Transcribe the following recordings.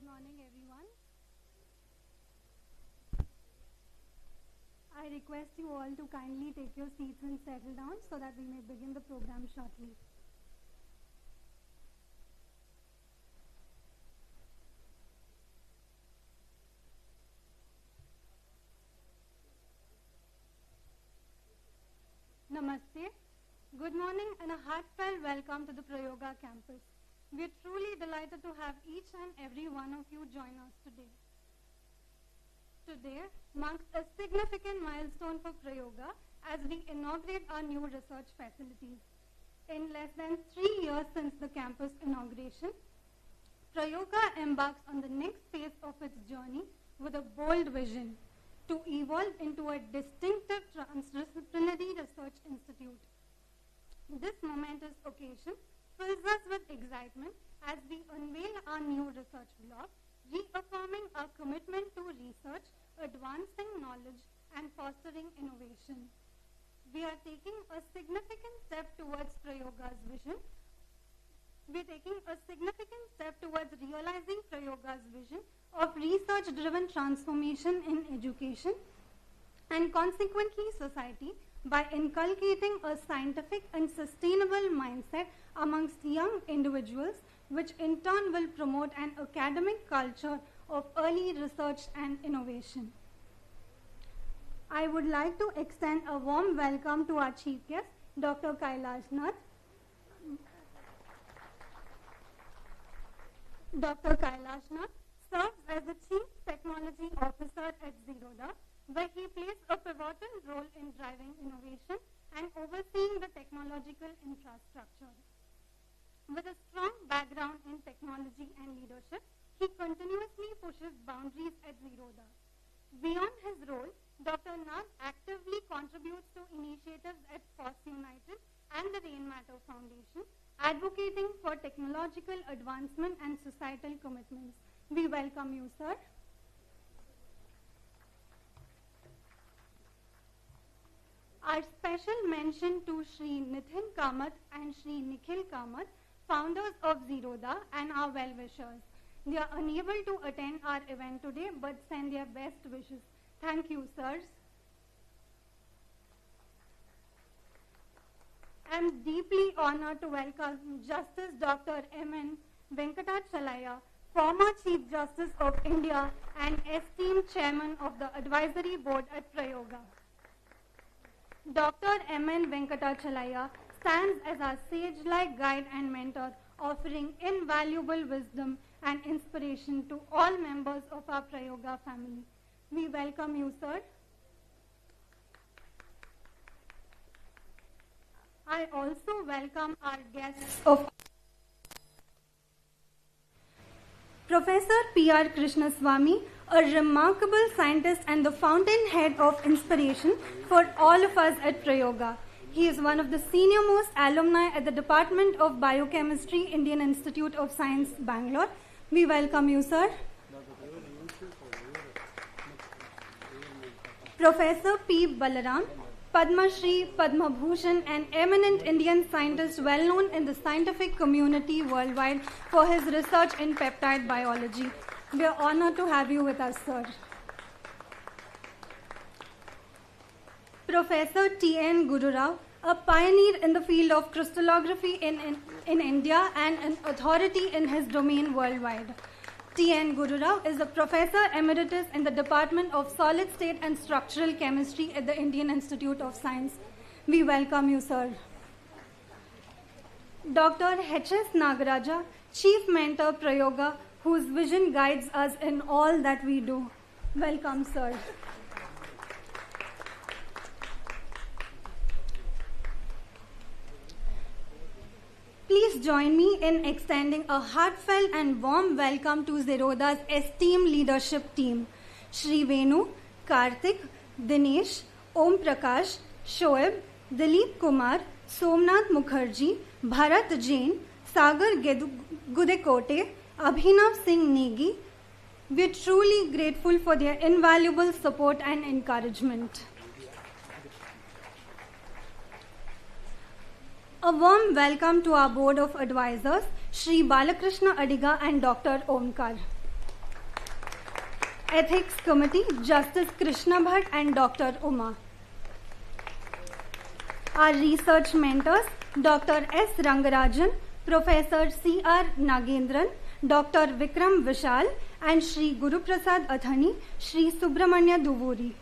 Good morning, everyone. I request you all to kindly take your seats and settle down so that we may begin the program shortly. Namaste. Good morning and a heartfelt welcome to the Prayoga campus. We are truly delighted to have each and every one of you join us today. Today marks a significant milestone for Prayoga as we inaugurate our new research facilities. In less than 3 years since the campus inauguration, Prayoga embarks on the next phase of its journey with a bold vision to evolve into a distinctive transdisciplinary research institute. This momentous occasion fills us with excitement as we unveil our new research block, reaffirming our commitment to research, advancing knowledge, and fostering innovation. We are taking a significant step towards Prayoga's vision. We are taking a significant step towards realizing Prayoga's vision of research-driven transformation in education and consequently society by inculcating a scientific and sustainable mindset amongst young individuals, which in turn will promote an academic culture of early research and innovation. I would like to extend a warm welcome to our chief guest, Dr. Kailash Nath. Dr. Kailash Nath serves as the Chief Technology Officer at Zerodha, where he plays a pivotal role in driving innovation and overseeing the technological infrastructure. With a strong background in technology and leadership, he continuously pushes boundaries at Zerodha. Beyond his role, Dr. Nath actively contributes to initiatives at FOSS United and the Rain Matter Foundation, advocating for technological advancement and societal commitments. We welcome you, sir. Our special mention to Shri Nitin Kamath and Shri Nikhil Kamath, founders of Zerodha and our well-wishers. They are unable to attend our event today but send their best wishes. Thank you, sirs. I am deeply honored to welcome Justice Dr. M.N. Venkatachalaya, former Chief Justice of India and esteemed Chairman of the Advisory Board at Prayoga. Dr. M.N. Venkatachalaya stands as our sage-like guide and mentor, offering invaluable wisdom and inspiration to all members of our Prayoga family. We welcome you, sir. I also welcome our guests of Professor P.R. Krishnaswamy, a remarkable scientist and the fountainhead of inspiration for all of us at Prayoga. He is one of the senior-most alumni at the Department of Biochemistry, Indian Institute of Science, Bangalore. We welcome you, sir. Professor P. Balaram, Padma Shri, Padma Bhushan, an eminent Indian scientist well known in the scientific community worldwide for his research in peptide biology. We are honored to have you with us, sir. Professor T.N. Guru Rao, a pioneer in the field of crystallography in India and an authority in his domain worldwide. T.N. Guru Rao is a professor emeritus in the Department of Solid State and Structural Chemistry at the Indian Institute of Science. We welcome you, sir. Dr. H.S. Nagaraja, Chief Mentor Prayoga, whose vision guides us in all that we do. Welcome, sir. Please join me in extending a heartfelt and warm welcome to Zerodha's esteemed leadership team. Shri Venu, Karthik, Dinesh, Om Prakash, Shoaib, Dilip Kumar, Somnath Mukherjee, Bharat Jain, Sagar Gudekote, Abhinav Singh Negi. We are truly grateful for their invaluable support and encouragement. A warm welcome to our Board of Advisors, Shri Balakrishna Adiga and Dr. Omkar. Ethics Committee, Justice Krishna Bhatt and Dr. Uma. Our research mentors, Dr. S. Rangarajan, Professor C.R. Nagendran, Dr. Vikram Vishal, and Shri Guru Prasad Athani, Shri Subramanya Duvuri.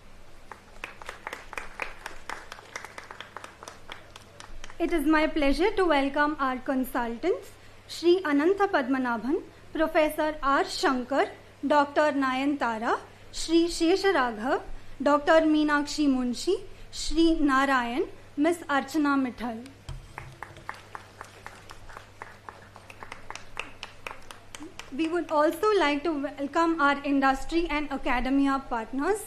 It is my pleasure to welcome our consultants, Shri Anantha Padmanabhan, Professor R. Shankar, Dr. Nayantara, Shri Shesharaghav, Dr. Meenakshi Munshi, Shri Narayan, Ms. Archana Mithal. We would also like to welcome our industry and academia partners,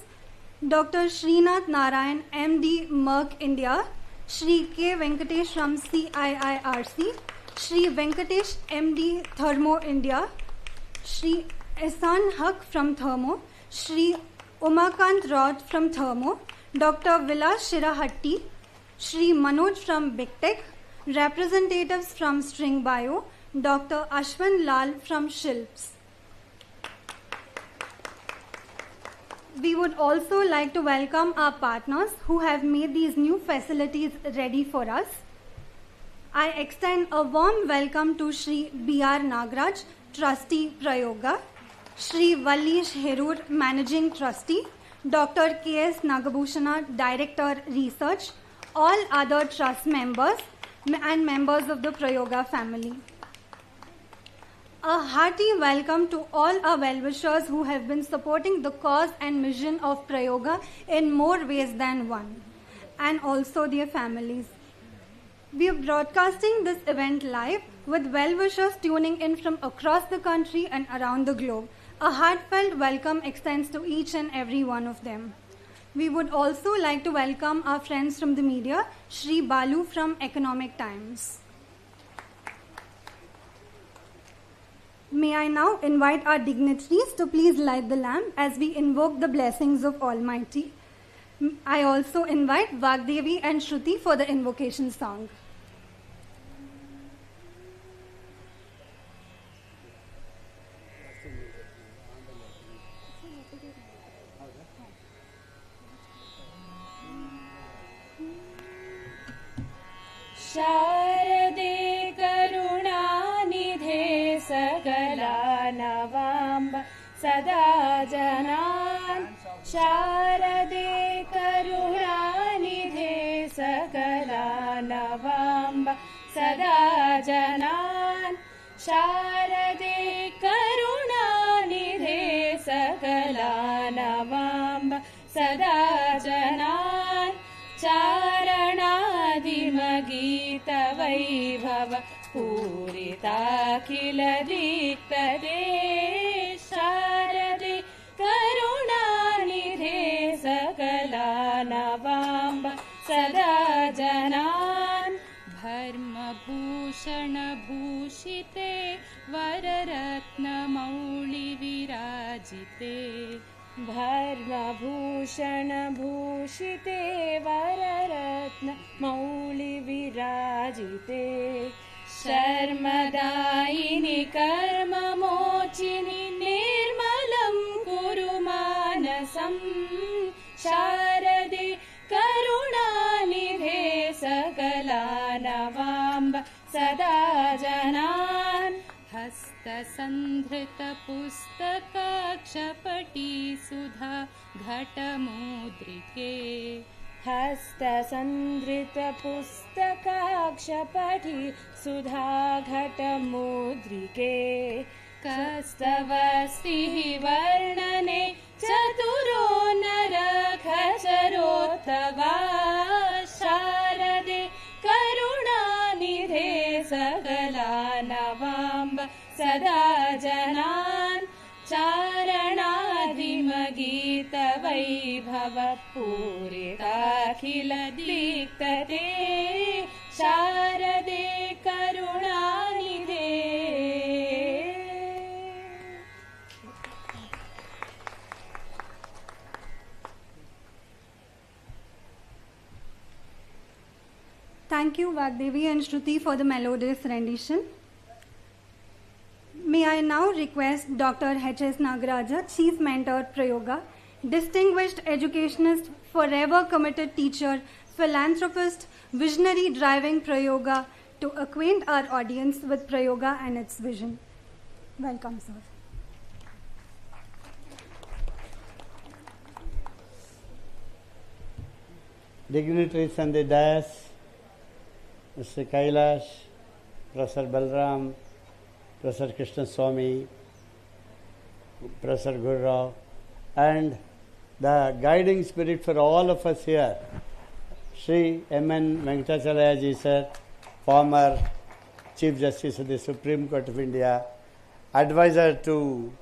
Dr. Srinath Narayan, MD, Merck India, Shri K. Venkatesh from CIIRC, Shri Venkatesh, MD, Thermo India, Shri Ehsan Haq from Thermo, Shri Umakant Rod from Thermo, Dr. Vilas Shirahatti, Shri Manoj from Big Tech, representatives from String Bio, Dr. Ashwin Lal from Shilps. We would also like to welcome our partners who have made these new facilities ready for us. I extend a warm welcome to Shri B.R. Nagraj, Trustee Prayoga, Shri Vallish Herur, Managing Trustee, Dr. K.S. Nagabhushana, Director Research, all other trust members and members of the Prayoga family. A hearty welcome to all our well-wishers who have been supporting the cause and mission of Prayoga in more ways than one, and also their families. We are broadcasting this event live with well-wishers tuning in from across the country and around the globe. A heartfelt welcome extends to each and every one of them. We would also like to welcome our friends from the media, Shri Balu from Economic Times. May I now invite our dignitaries to please light the lamp as we invoke the blessings of Almighty. I also invite Vagdevi and Shruti for the invocation song. शारदे करुणानिधे सकला नवाम्ब सदा जनान् शारदे करुणानिधे सकला नवाम्ब सदा जनान् शारदे करुणानिधे सकला नवाम्ब सदा जनान् चारणादिमगीतवैभव पूरिताखिल दीप्तदे शारदे करुणानिधे सकला नवाम्ब सदा जनान् धर्मभूषणभूषिते वररत्नमौलिविराजिते धर्मभूषणभूषिते वररत्नमौलिविराजिते शर्मदायिनि कर्ममोचिनि निर्मलं कुरु मानसं शारदे करुणानिधे सकला नवाम्ब सदा जनान् हस्तसन्धृतपुस्तकाक्षपटी सुधा घटमुद्रिके हस्तसन्धृतपुस्तकाक्षपटी सुधा घटमुद्रिके कस्तवस्तिः वर्णने चतुरो नरखचरोत्तवा शारदे करुणानिधे सकला नवाम्ब सदा जनान् चारणादिमगीतवैभव पूरिताखिल दीप्तते शारदे करुणानिधे. Thank you, Vagdevi and Shruti, for the melodious rendition. May I now request Dr. H.S. Nagaraja, Chief Mentor, Prayoga, distinguished educationist, forever committed teacher, philanthropist, visionary driving Prayoga, to acquaint our audience with Prayoga and its vision. Welcome, sir. Dignitaries on the dais, Mr. Kailash, Professor Balram, Professor Krishna Swami, Professor R Rao, and the guiding spirit for all of us here, Sri M.N. Venkatachalaya sir, former Chief Justice of the Supreme Court of India, advisor to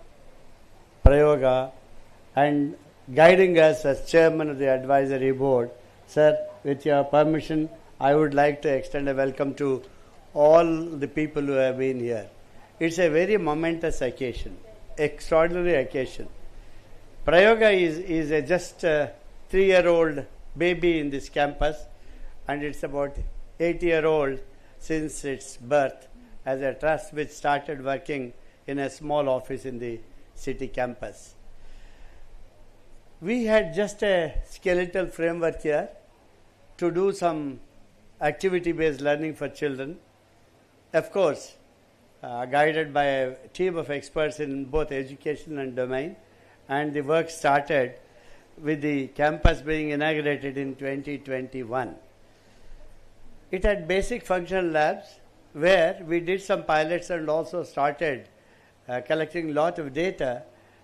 Prayoga, and guiding us as chairman of the advisory board. Sir, with your permission, I would like to extend a welcome to all the people who have been here. It's a very momentous occasion, extraordinary occasion. Prayoga is a just 3-year-old baby in this campus, and it's about 8-year-old since its birth as a trust which started working in a small office in the city campus. We had just a skeletal framework here to do some activity-based learning for children. Of course, guided by a team of experts in both education and domain, and the work started with the campus being inaugurated in 2021. It had basic functional labs where we did some pilots and also started collecting a lot of data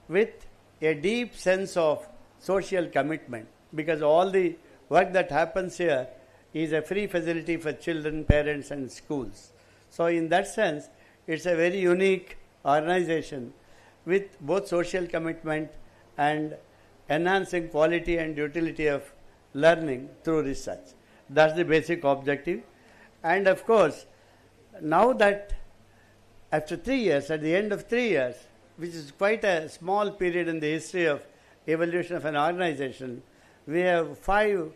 with a deep sense of social commitment, because all the work that happens here is a free facility for children, parents and schools. So in that sense, it's a very unique organization with both social commitment and enhancing quality and utility of learning through research. That's the basic objective. And of course, now that after 3 years, at the end of 3 years, which is quite a small period in the history of evolution of an organization, we have 5,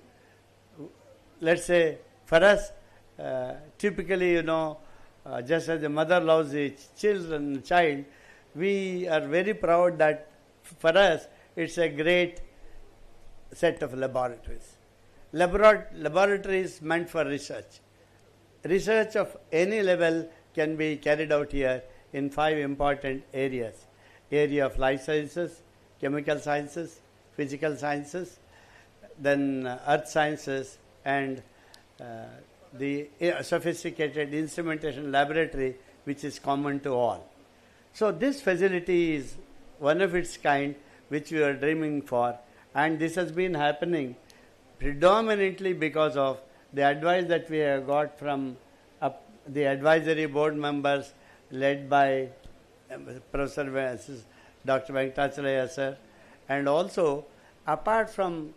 let's say, for us, typically, just as the mother loves the child, we are very proud that for us, it's a great set of laboratories. Laboratories meant for research. Research of any level can be carried out here in 5 important areas. Area of life sciences, chemical sciences, physical sciences, then earth sciences, and the sophisticated instrumentation laboratory, which is common to all. So this facility is one of its kind which we are dreaming for, and this has been happening predominantly because of the advice that we have got from the advisory board members led by Professor Dr. Venkatachalaya sir, and also apart from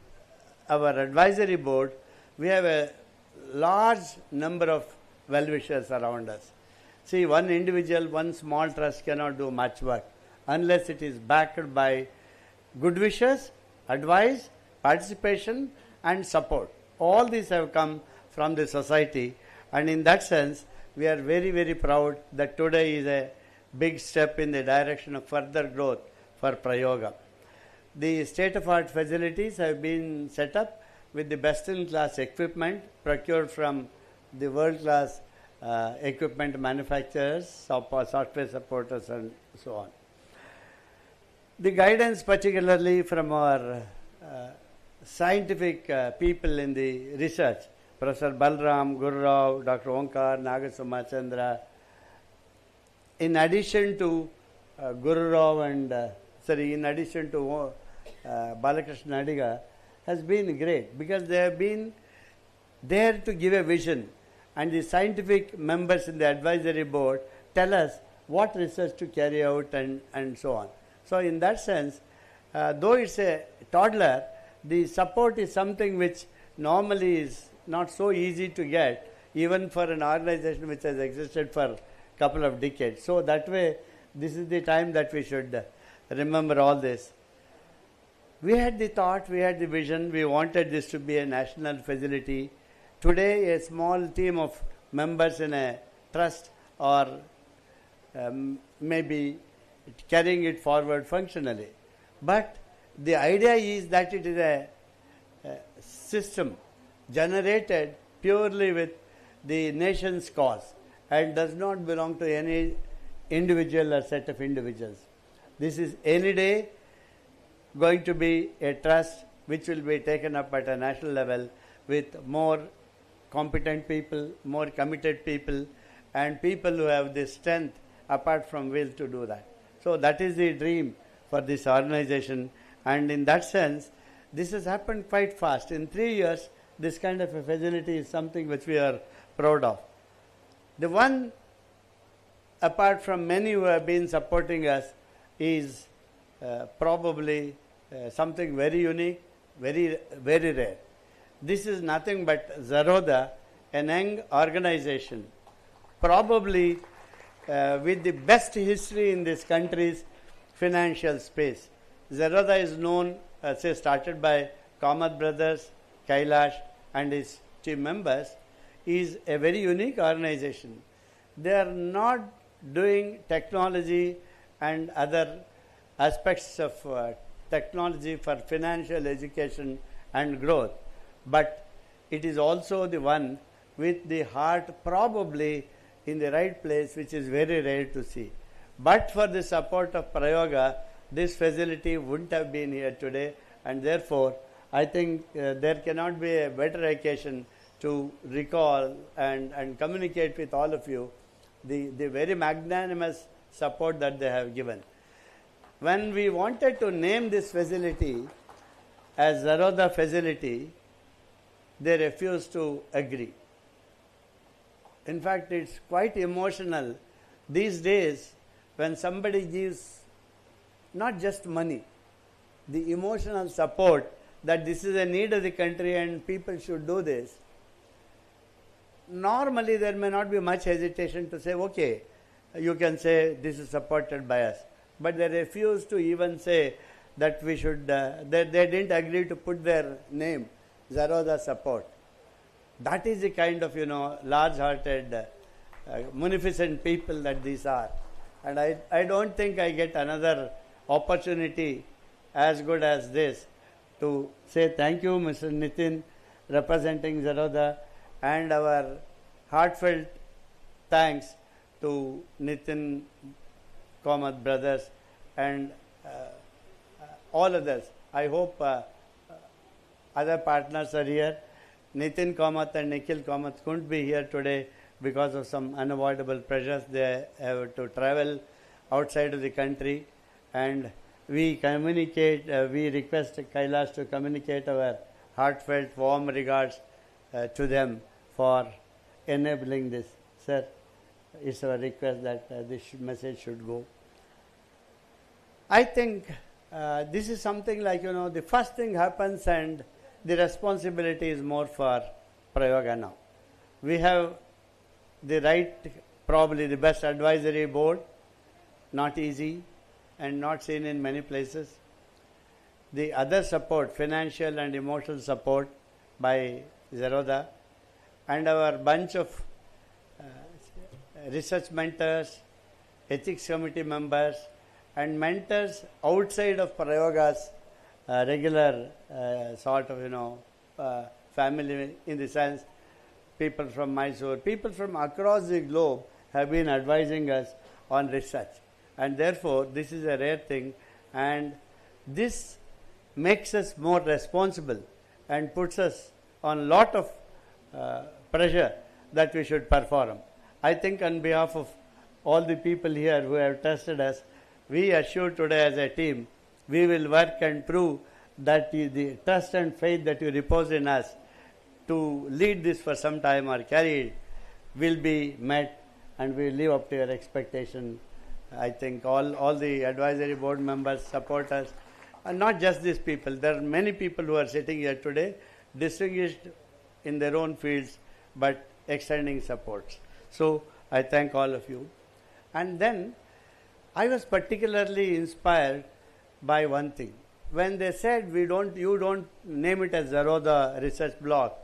our advisory board, we have a large number of well-wishers around us. See, one individual, one small trust cannot do much work unless it is backed by good wishes, advice, participation and support. All these have come from the society, and in that sense, we are very, very proud that today is a big step in the direction of further growth for Prayoga. The state-of-art facilities have been set up with the best-in-class equipment procured from the world-class equipment manufacturers, software supporters and so on. The guidance particularly from our scientific people in the research, Professor Balram, R Rao, Dr. Onkar, Nagasomachandra, in addition to R Rao and in addition to Balakrishna Adiga, has been great because they have been there to give a vision, and the scientific members in the advisory board tell us what research to carry out and so on. So in that sense, though it's a toddler, the support is something which normally is not so easy to get, even for an organization which has existed for a couple of decades. So that way, this is the time that we should remember all this. We had the thought, we had the vision, we wanted this to be a national facility. Today, a small team of members in a trust or maybe carrying it forward functionally. But the idea is that it is a system generated purely with the nation's cause and does not belong to any individual or set of individuals. This is any day going to be a trust which will be taken up at a national level with more competent people, more committed people, and people who have the strength apart from will to do that. So that is the dream for this organization, and in that sense, this has happened quite fast. In 3 years, this kind of a facility is something which we are proud of. The one, apart from many who have been supporting us, is probably something very unique, very rare. This is nothing but Zerodha, a young organization, probably with the best history in this country's financial space. Zerodha is known, say, started by Kamath brothers, Kailash and his team members, is a very unique organization. They are not doing technology and other aspects of technology for financial education and growth, but it is also the one with the heart probably in the right place, which is very rare to see. But for the support of Prayoga, this facility wouldn't have been here today, and therefore I think there cannot be a better occasion to recall and communicate with all of you the very magnanimous support that they have given. When we wanted to name this facility as Zerodha facility, they refused to agree. In fact, it's quite emotional these days when somebody gives not just money, the emotional support that this is a need of the country and people should do this. Normally there may not be much hesitation to say, okay, you can say this is supported by us. But they refuse to even say that we should, they didn't agree to put their name, Zerodha support. That is the kind of, large-hearted, munificent people that these are. And I don't think I get another opportunity as good as this to say thank you, Mr. Nitin, representing Zerodha, and our heartfelt thanks to Nitin, Kamath brothers, and all others. I hope other partners are here. Nitin Kamath and Nikhil Kamath couldn't be here today because of some unavoidable pressures. They have to travel outside of the country, and we communicate, we request Kailash to communicate our heartfelt, warm regards to them for enabling this. Sir, it's our request that this message should go. I think this is something like, the first thing happens and the responsibility is more for Prayoga now. We have the right, probably the best advisory board, not easy and not seen in many places. The other support, financial and emotional support by Zerodha, and our bunch of research mentors, ethics committee members, and mentors outside of Prayoga's regular sort of, family, in the sense, people from Mysore, people from across the globe have been advising us on research. And therefore, this is a rare thing, and this makes us more responsible and puts us on a lot of pressure that we should perform. I think on behalf of all the people here who have trusted us, we assure today as a team, we will work and prove that the trust and faith that you repose in us to lead this for some time or carry it will be met, and we will live up to your expectation. I think all the advisory board members support us, and not just these people. There are many people who are sitting here today, distinguished in their own fields, but extending supports. So I thank all of you. And then I was particularly inspired by one thing. When they said you don't name it as Zerodha Research Block,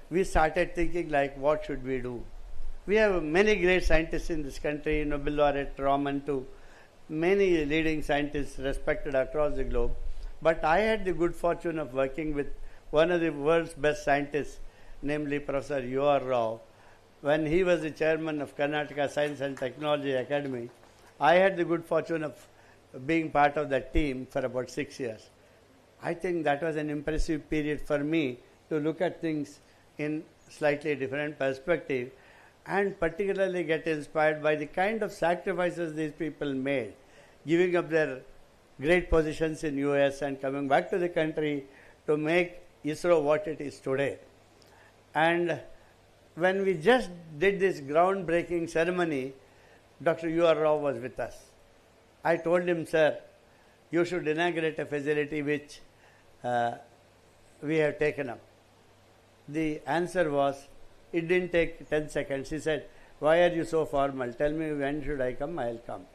we started thinking like, what should we do? We have many great scientists in this country, Nobel laureate Raman to many leading scientists respected across the globe. But I had the good fortune of working with one of the world's best scientists, namely Professor R Rao. When he was the chairman of Karnataka Science and Technology Academy, I had the good fortune of being part of that team for about 6 years. I think that was an impressive period for me to look at things in slightly different perspective and particularly get inspired by the kind of sacrifices these people made, giving up their great positions in US and coming back to the country to make ISRO what it is today. And when we just did this groundbreaking ceremony, Dr. U.R. Rao was with us. I told him, sir, you should inaugurate a facility which we have taken up. The answer was, it didn't take 10 seconds. He said, why are you so formal? Tell me when should I come, I'll come.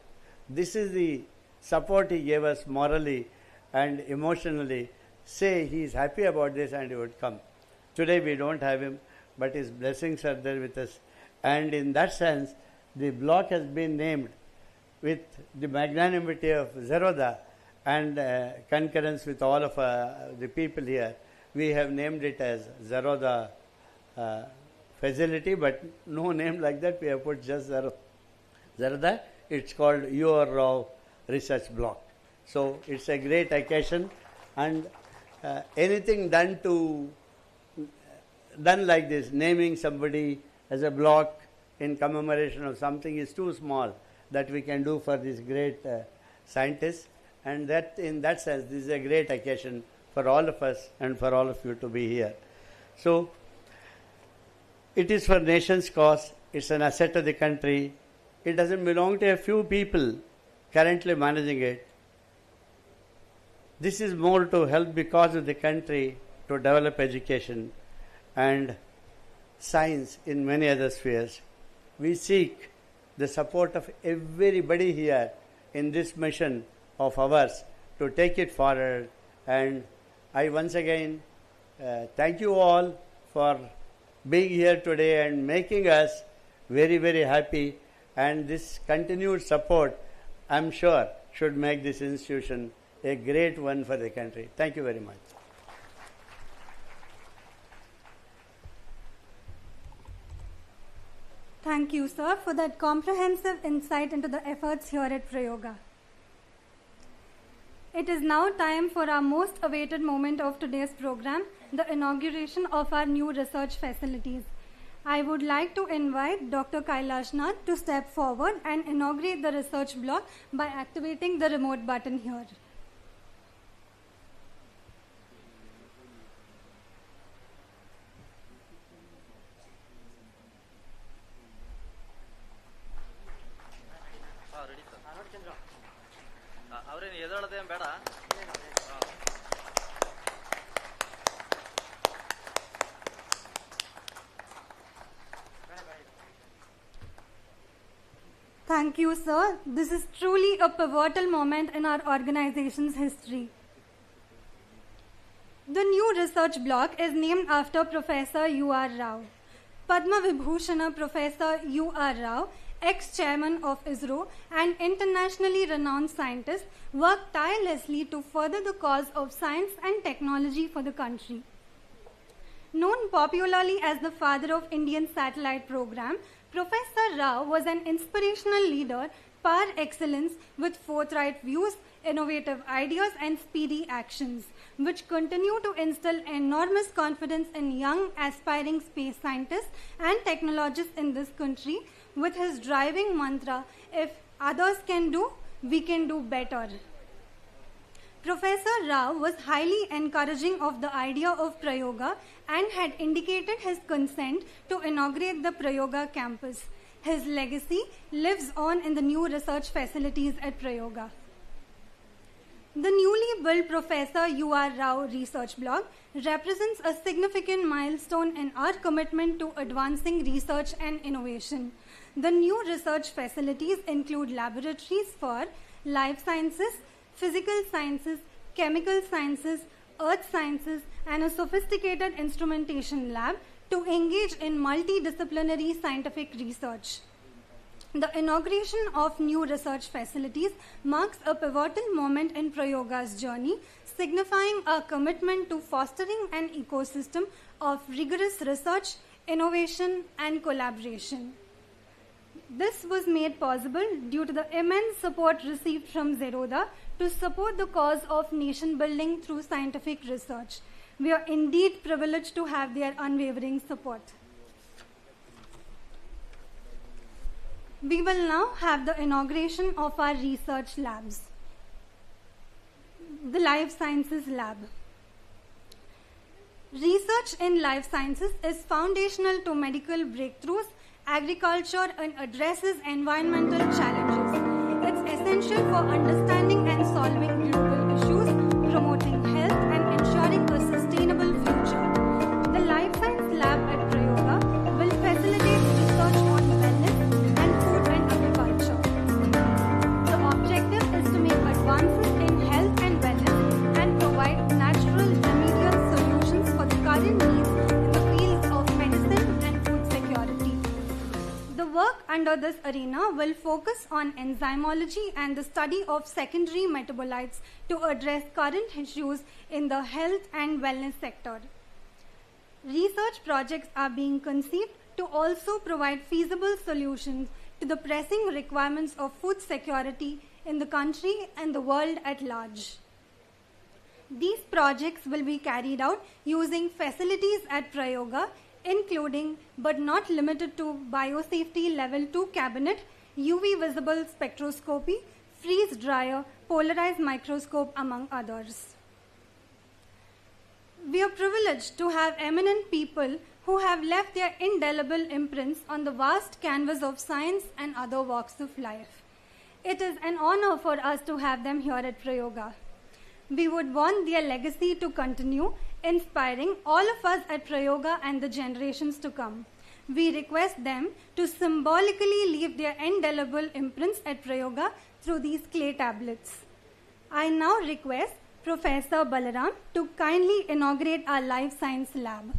This is the support he gave us morally and emotionally. Say he is happy about this and he would come. Today we don't have him, but his blessings are there with us. And in that sense, the block has been named with the magnanimity of Zeroda and concurrence with all of the people here. We have named it as Zeroda facility, but no name like that. We have put just Zeroda. It's called R Rao Research Block. So it's a great occasion, and anything done like this, naming somebody as a block in commemoration of something is too small that we can do for these great scientists, and that in that sense this is a great occasion for all of us and for all of you to be here. So it is for nation's cause, it's an asset of the country, it doesn't belong to a few people currently managing it. This is more to help the cause of the country to develop education and science in many other spheres. We seek the support of everybody here in this mission of ours to take it forward, and I once again thank you all for being here today and making us very, very happy, and this continued support, I'm sure, should make this institution a great one for the country. Thank you very much. Thank you, sir, for that comprehensive insight into the efforts here at Prayoga. It is now time for our most awaited moment of today's program, the inauguration of our new research facilities. I would like to invite Dr. Kailashnath to step forward and inaugurate the research block by activating the remote button here. Thank you, sir. This is truly a pivotal moment in our organization's history. The new research block is named after Professor U.R. Rao. Padma Vibhushana Professor U.R. Rao, ex-chairman of ISRO and internationally renowned scientist, worked tirelessly to further the cause of science and technology for the country. Known popularly as the father of Indian satellite program, Professor Rao was an inspirational leader par excellence with forthright views, innovative ideas and speedy actions, which continue to instill enormous confidence in young aspiring space scientists and technologists in this country with his driving mantra, if others can do, we can do better. Professor Rao was highly encouraging of the idea of Prayoga and had indicated his consent to inaugurate the Prayoga campus. His legacy lives on in the new research facilities at Prayoga. The newly built Professor U.R. Rao Research Block represents a significant milestone in our commitment to advancing research and innovation. The new research facilities include laboratories for life sciences, physical sciences, chemical sciences, earth sciences, and a sophisticated instrumentation lab to engage in multidisciplinary scientific research. The inauguration of new research facilities marks a pivotal moment in Prayoga's journey, signifying our commitment to fostering an ecosystem of rigorous research, innovation, and collaboration. This was made possible due to the immense support received from Zerodha to support the cause of nation building through scientific research. We are indeed privileged to have their unwavering support. We will now have the inauguration of our research labs. The Life Sciences Lab. Research in life sciences is foundational to medical breakthroughs, agriculture, and addresses environmental challenges. It's essential for understanding and solving global issues, promoting health, and ensuring a sustainable future. The Life Science Lab at Prayoga will facilitate research on wellness and food and agriculture. The objective is to make advances in health and wellness and provide natural remedial solutions for the current needs in the fields of medicine and food security. The work under this arena will focus on enzymology and the study of secondary metabolites to address current issues in the health and wellness sector. Research projects are being conceived to also provide feasible solutions to the pressing requirements of food security in the country and the world at large. These projects will be carried out using facilities at Prayoga, including but not limited to biosafety level 2 cabinet, UV visible spectroscopy, freeze dryer, polarized microscope, among others. We are privileged to have eminent people who have left their indelible imprints on the vast canvas of science and other walks of life. It is an honor for us to have them here at Prayoga. We would want their legacy to continue, inspiring all of us at Prayoga and the generations to come. We request them to symbolically leave their indelible imprints at Prayoga through these clay tablets. I now request Professor Balaram to kindly inaugurate our Life Science Lab.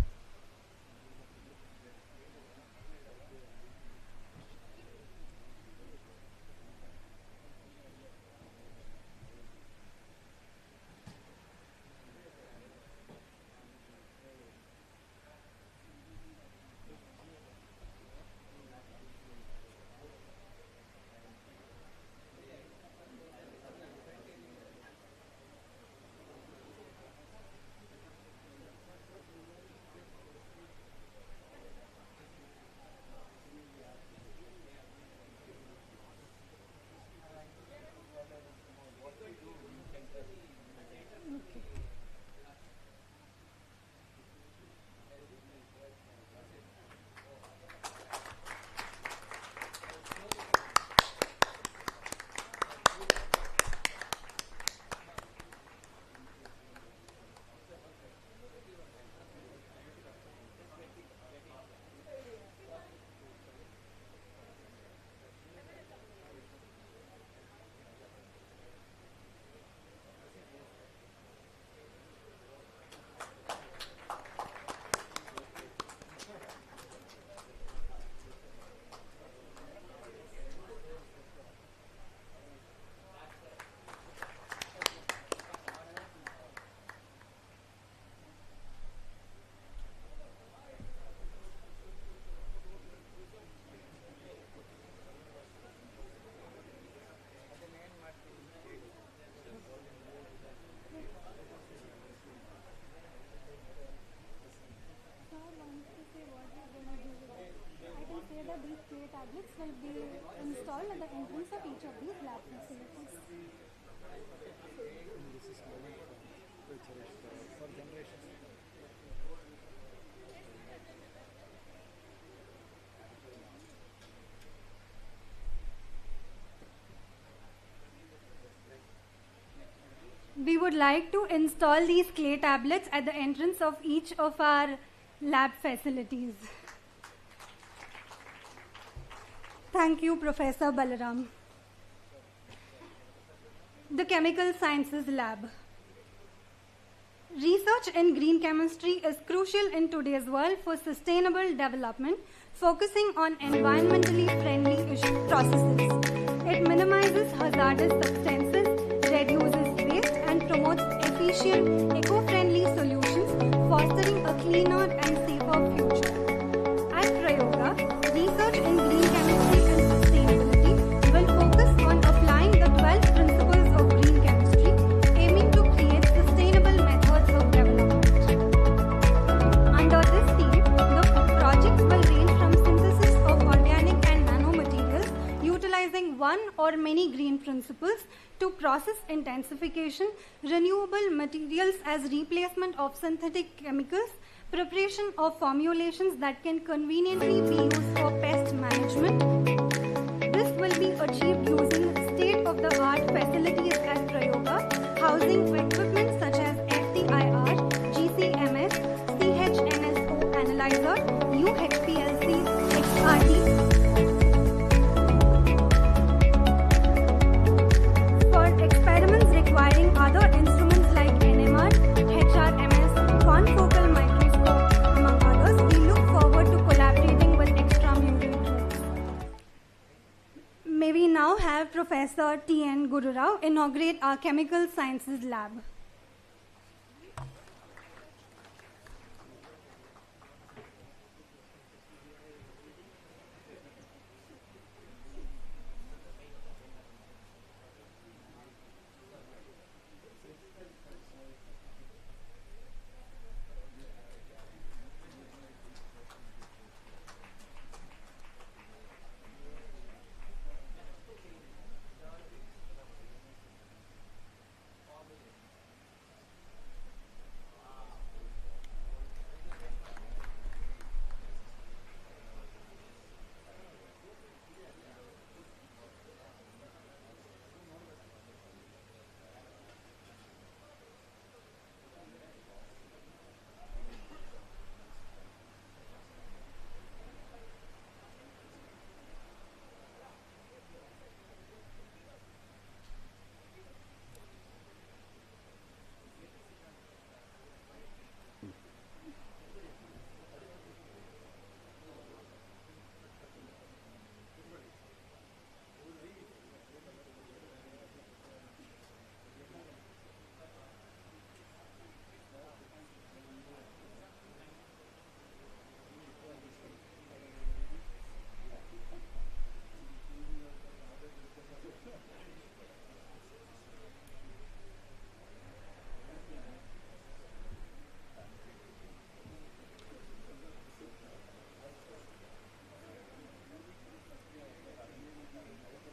These clay tablets will be installed at the entrance of each of these lab facilities. We would like to install these clay tablets at the entrance of each of our lab facilities. Thank you, Professor Balaram. The Chemical Sciences Lab. Research in green chemistry is crucial in today's world for sustainable development, focusing on environmentally friendly processes. It minimizes hazardous substances, reduces waste, and promotes efficient, eco-friendly solutions, fostering a cleaner and safer future. At Prayoga, research in green chemistry and sustainability will focus on applying the 12 principles of green chemistry, aiming to create sustainable methods of development. Under this theme, the projects will range from synthesis of organic and nanomaterials utilizing one or many green principles to process intensification, renewable materials as replacement of synthetic chemicals, preparation of formulations that can conveniently be used for pest management. This will be achieved using state-of-the-art facilities at Prayoga, housing equipment such as FTIR, GCMS, CHNSO analyzer, UHPLC, XRT. For experiments requiring other instruments like NMR, HRMS, confocal microscope, among others, we look forward to collaborating with extramural groups. May we now have Professor T.N. Guru Rao inaugurate our Chemical Sciences Lab.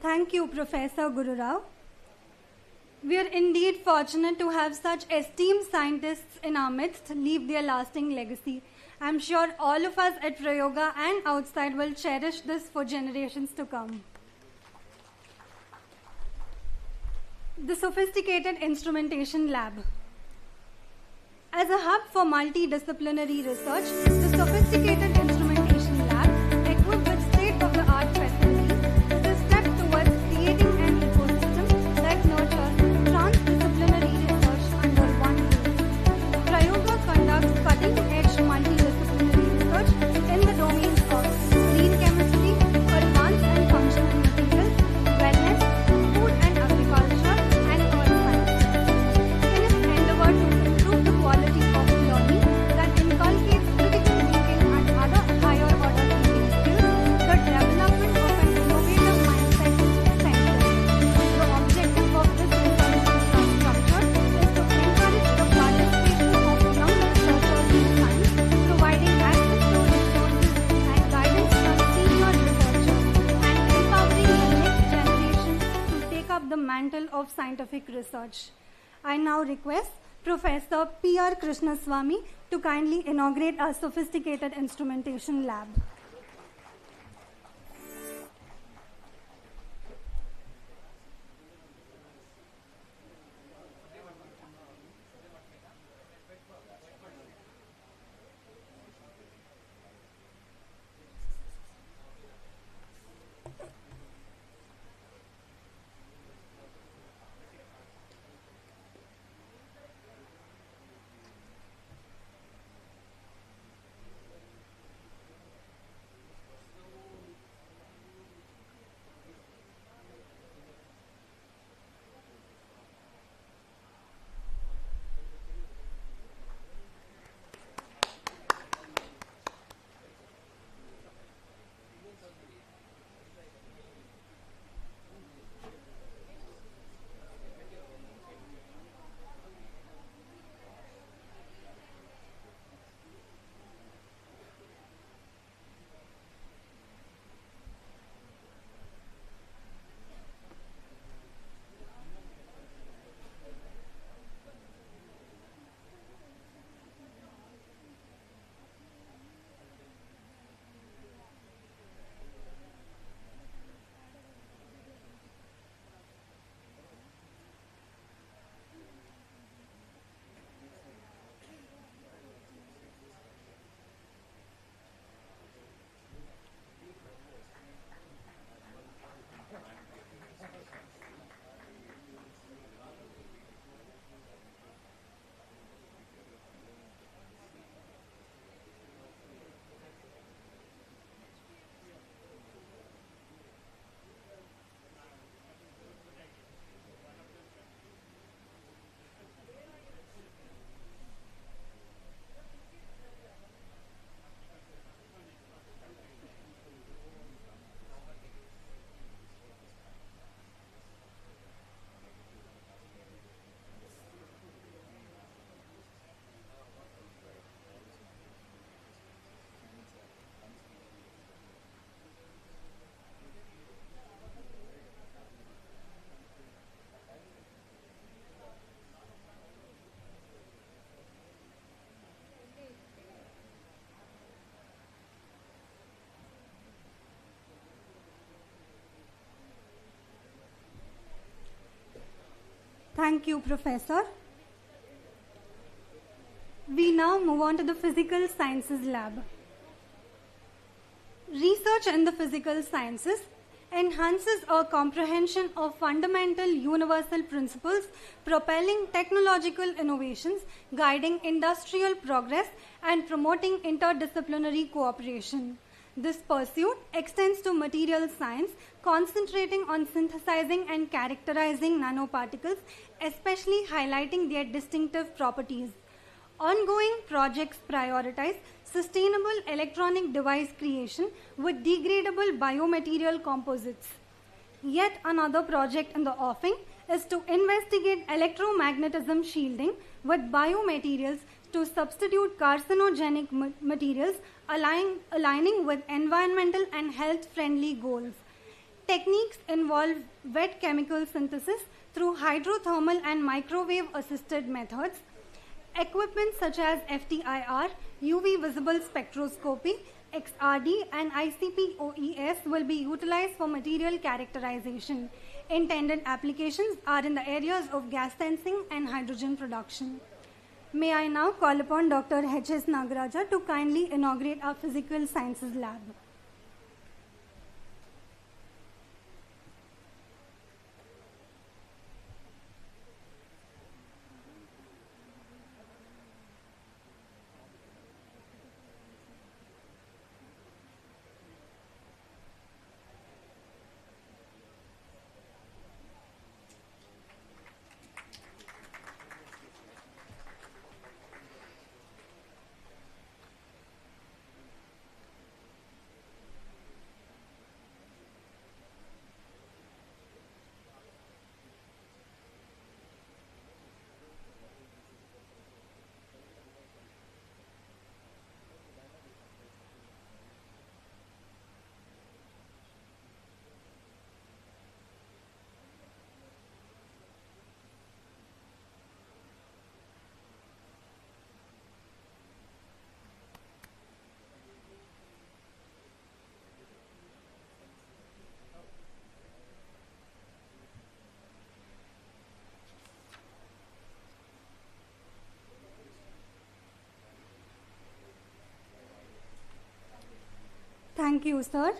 Thank you, Professor Guru Rao. We are indeed fortunate to have such esteemed scientists in our midst leave their lasting legacy. I'm sure all of us at Prayoga and outside will cherish this for generations to come. The Sophisticated Instrumentation Lab. As a hub for multidisciplinary research, the Sophisticated Instrumentation Lab, equipped with state-of-the-art facilities, is a step towards creating an ecosystem that nurtures transdisciplinary research under one roof. Prayoga conducts cutting-edge multidisciplinary research in the domains of green chemistry, advanced and functional materials, wellness, food and agriculture, and earth sciences. In its endeavor to improve the quality of learning that inculcates critical thinking and other higher order thinking skills, the development of an innovative mindset is central. The objective of this research infrastructure is to encourage the participation of young researchers in science, providing access to resources and guidance from senior researchers, and empowering the next generation to take up the mantle of scientific research. I now request Professor P. R. Krishnaswamy to kindly inaugurate our Sophisticated Instrumentation Lab. Thank you, Professor. We now move on to the Physical Sciences Lab. Research in the physical sciences enhances our comprehension of fundamental universal principles, propelling technological innovations, guiding industrial progress, and promoting interdisciplinary cooperation. This pursuit extends to material science, concentrating on synthesizing and characterizing nanoparticles, especially highlighting their distinctive properties. Ongoing projects prioritize sustainable electronic device creation with degradable biomaterial composites. Yet another project in the offing is to investigate electromagnetism shielding with biomaterials to substitute carcinogenic materials, aligning with environmental and health-friendly goals. Techniques involve wet chemical synthesis through hydrothermal and microwave-assisted methods. Equipment such as FTIR, UV visible spectroscopy, XRD, and ICP-OES will be utilized for material characterization. Intended applications are in the areas of gas sensing and hydrogen production. May I now call upon Dr. H.S. Nagaraja to kindly inaugurate our Physical Sciences Lab. Thank you, sir.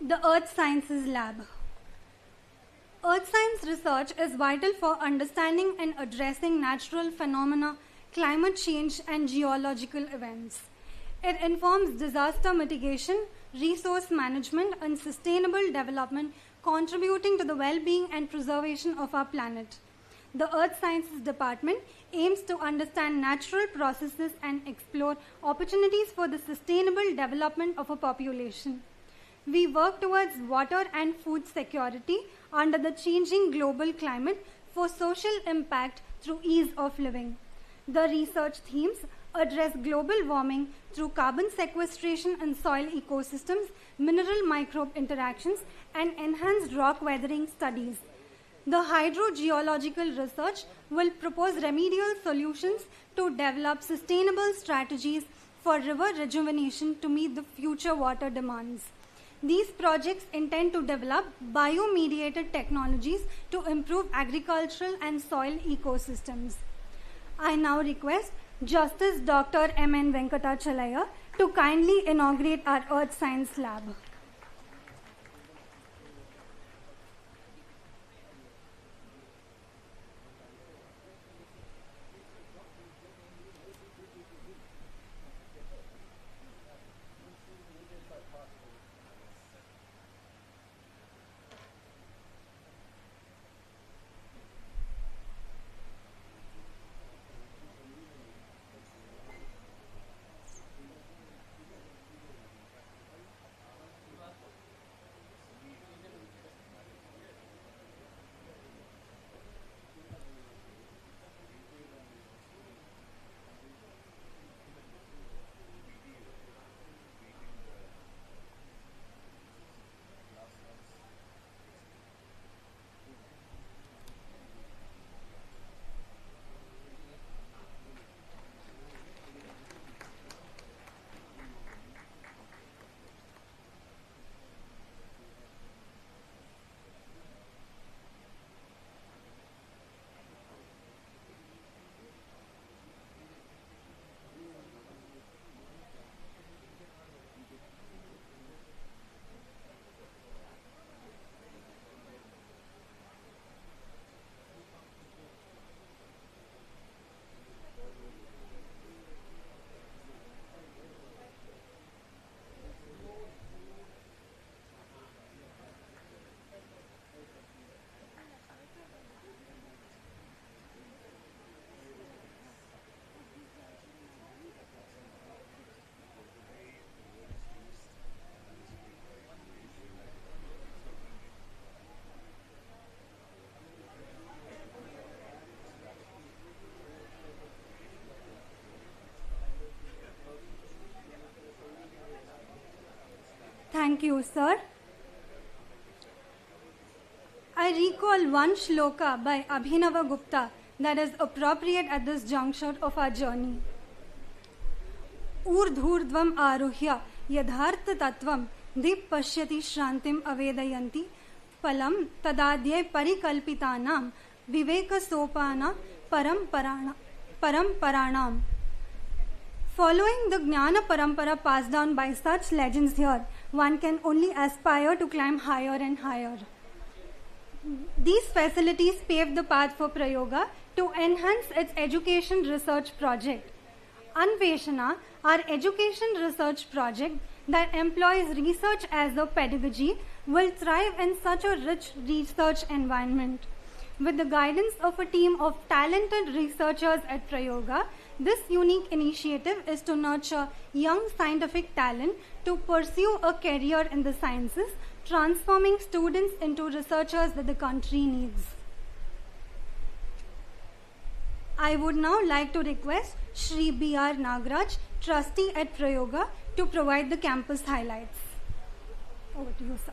The Earth Sciences Lab. Earth science research is vital for understanding and addressing natural phenomena, climate change, and geological events. It informs disaster mitigation, resource management, and sustainable development, contributing to the well-being and preservation of our planet. The Earth Sciences Department aims to understand natural processes and explore opportunities for the sustainable development of a population. We work towards water and food security under the changing global climate for social impact through ease of living. The research themes address global warming through carbon sequestration in soil ecosystems, mineral microbe interactions, and enhanced rock weathering studies. The hydrogeological research will propose remedial solutions to develop sustainable strategies for river rejuvenation to meet the future water demands. These projects intend to develop biomediated technologies to improve agricultural and soil ecosystems. I now request Justice Dr. M.N. Venkatachalaya to kindly inaugurate our Earth Science Lab. Thank you, sir. I recall one shloka by Abhinava Gupta that is appropriate at this juncture of our journey. Urdhurdvam aruhya yadhartha tattvam dip pashyati shrantim avedayanti palam tadadye parikalpitanam viveka sopana paramparanam. Following the Jnana Parampara passed down by such legends here, one can only aspire to climb higher and higher. These facilities paved the path for Prayoga to enhance its education research project. Anveshana, our education research project that employs research as a pedagogy, will thrive in such a rich research environment. With the guidance of a team of talented researchers at Prayoga, this unique initiative is to nurture young scientific talent to pursue a career in the sciences, transforming students into researchers that the country needs. I would now like to request Shri B.R. Nagraj, trustee at Prayoga, to provide the campus highlights. Over to you, sir.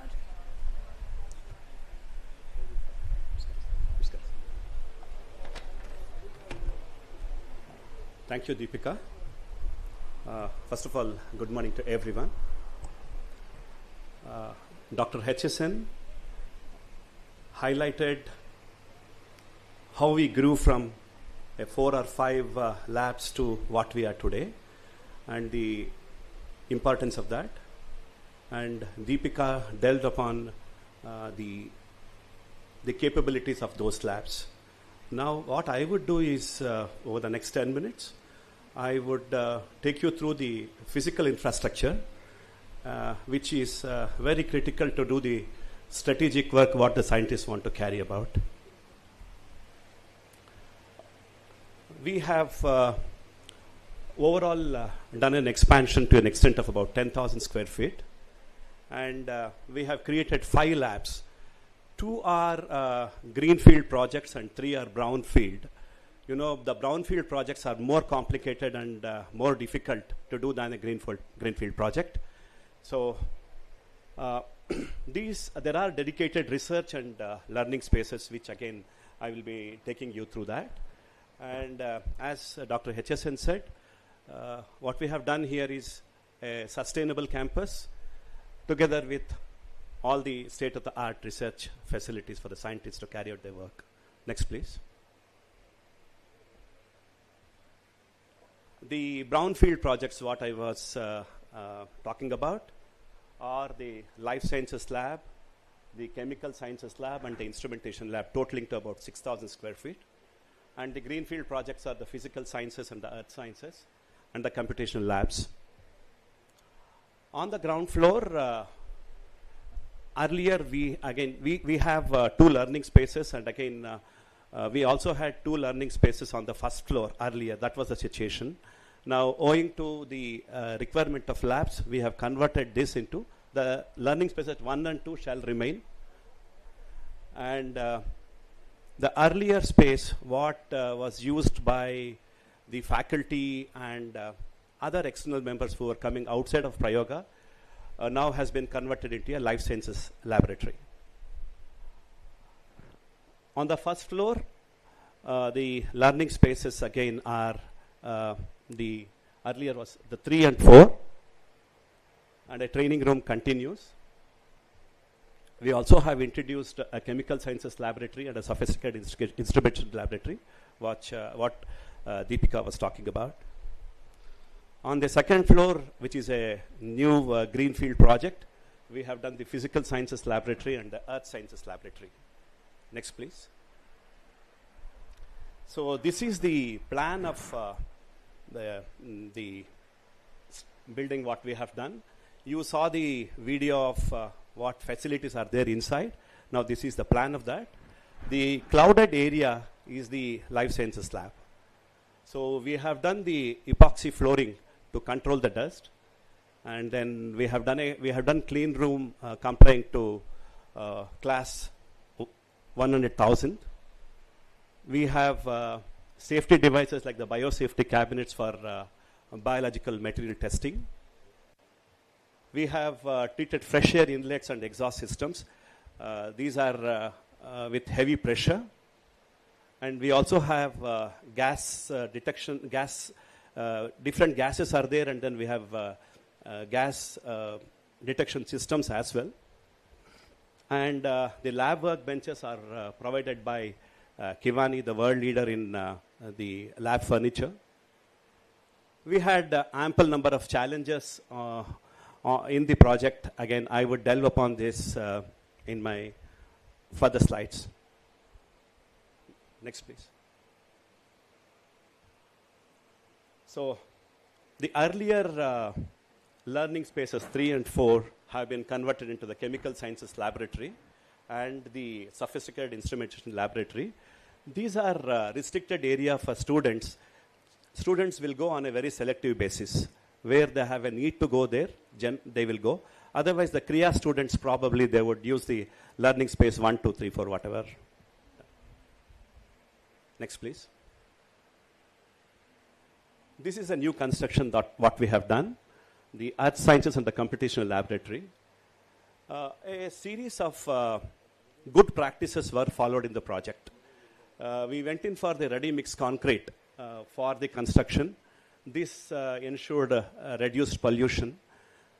Thank you, Deepika. First of all, good morning to everyone. Dr. HSN highlighted how we grew from 4 or 5 labs to what we are today and the importance of that. And Deepika delved upon the capabilities of those labs. Now, what I would do is, over the next 10 minutes, I would take you through the physical infrastructure, which is very critical to do the strategic work what the scientists want to carry about. We have overall done an expansion to an extent of about 10,000 square feet, and we have created 5 labs. 2 are greenfield projects and 3 are brownfield. You know, the brownfield projects are more complicated and more difficult to do than a greenfield project. So there are dedicated research and learning spaces, which again I will be taking you through that. And as Dr. HSN said, what we have done here is a sustainable campus together with all the state-of-the-art research facilities for the scientists to carry out their work. Next, please. The brownfield projects, what I was talking about, are the life sciences lab, the chemical sciences lab, and the instrumentation lab, totaling to about 6,000 square feet. And the greenfield projects are the physical sciences and the earth sciences, and the computational labs. On the ground floor, earlier we have 2 learning spaces, and again we also had 2 learning spaces on the first floor earlier. That was the situation. Now, owing to the requirement of labs, we have converted this into the learning spaces 1 and 2 shall remain. And the earlier space, what was used by the faculty and other external members who were coming outside of Prayoga, now has been converted into a life sciences laboratory. On the first floor, the learning spaces again are the earlier was the 3 and 4, and a training room continues. We also have introduced a chemical sciences laboratory and a sophisticated instrumentation laboratory, what Deepika was talking about. On the second floor, which is a new greenfield project, we have done the physical sciences laboratory and the earth sciences laboratory. Next, please. So this is the plan of the building what we have done. You saw the video of what facilities are there inside. Now this is the plan of that. The clouded area is the life sciences lab. So we have done the epoxy flooring to control the dust, and then we have done clean room complying to class 100,000. We have safety devices like the biosafety cabinets for biological material testing. we have treated fresh air inlets and exhaust systems. These are with heavy pressure. And we also have gas detection, different gases are there, and then we have gas detection systems as well. And the lab workbenches are provided by Kivani, the world leader in the lab furniture. We had ample number of challenges in the project. Again, I would delve upon this in my further slides. Next, please. So, the earlier learning spaces 3 and 4 have been converted into the chemical sciences laboratory and the sophisticated instrumentation laboratory. These are restricted area for students. Students will go on a very selective basis. Where they have a need to go there, they will go. Otherwise, the Kriya students probably they would use the learning space 1, 2, 3, 4, whatever. Next, please. This is a new construction that what we have done. The Earth Sciences and the Computational Laboratory. A series of good practices were followed in the project. We went in for the ready mix concrete for the construction. This ensured reduced pollution.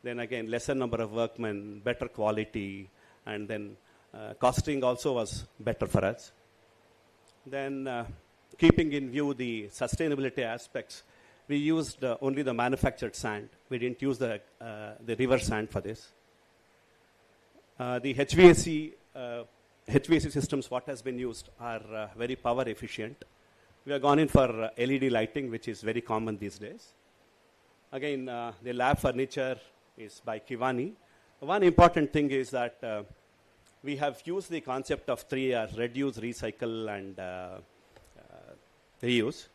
Then again, lesser number of workmen, better quality, and then costing also was better for us. Then, keeping in view the sustainability aspects, we used only the manufactured sand. We didn't use the river sand for this. The HVAC systems, what has been used, are very power efficient. We have gone in for LED lighting, which is very common these days. Again, the lab furniture is by Kivani. One important thing is that we have used the concept of 3 R's, reduce, recycle, and reuse.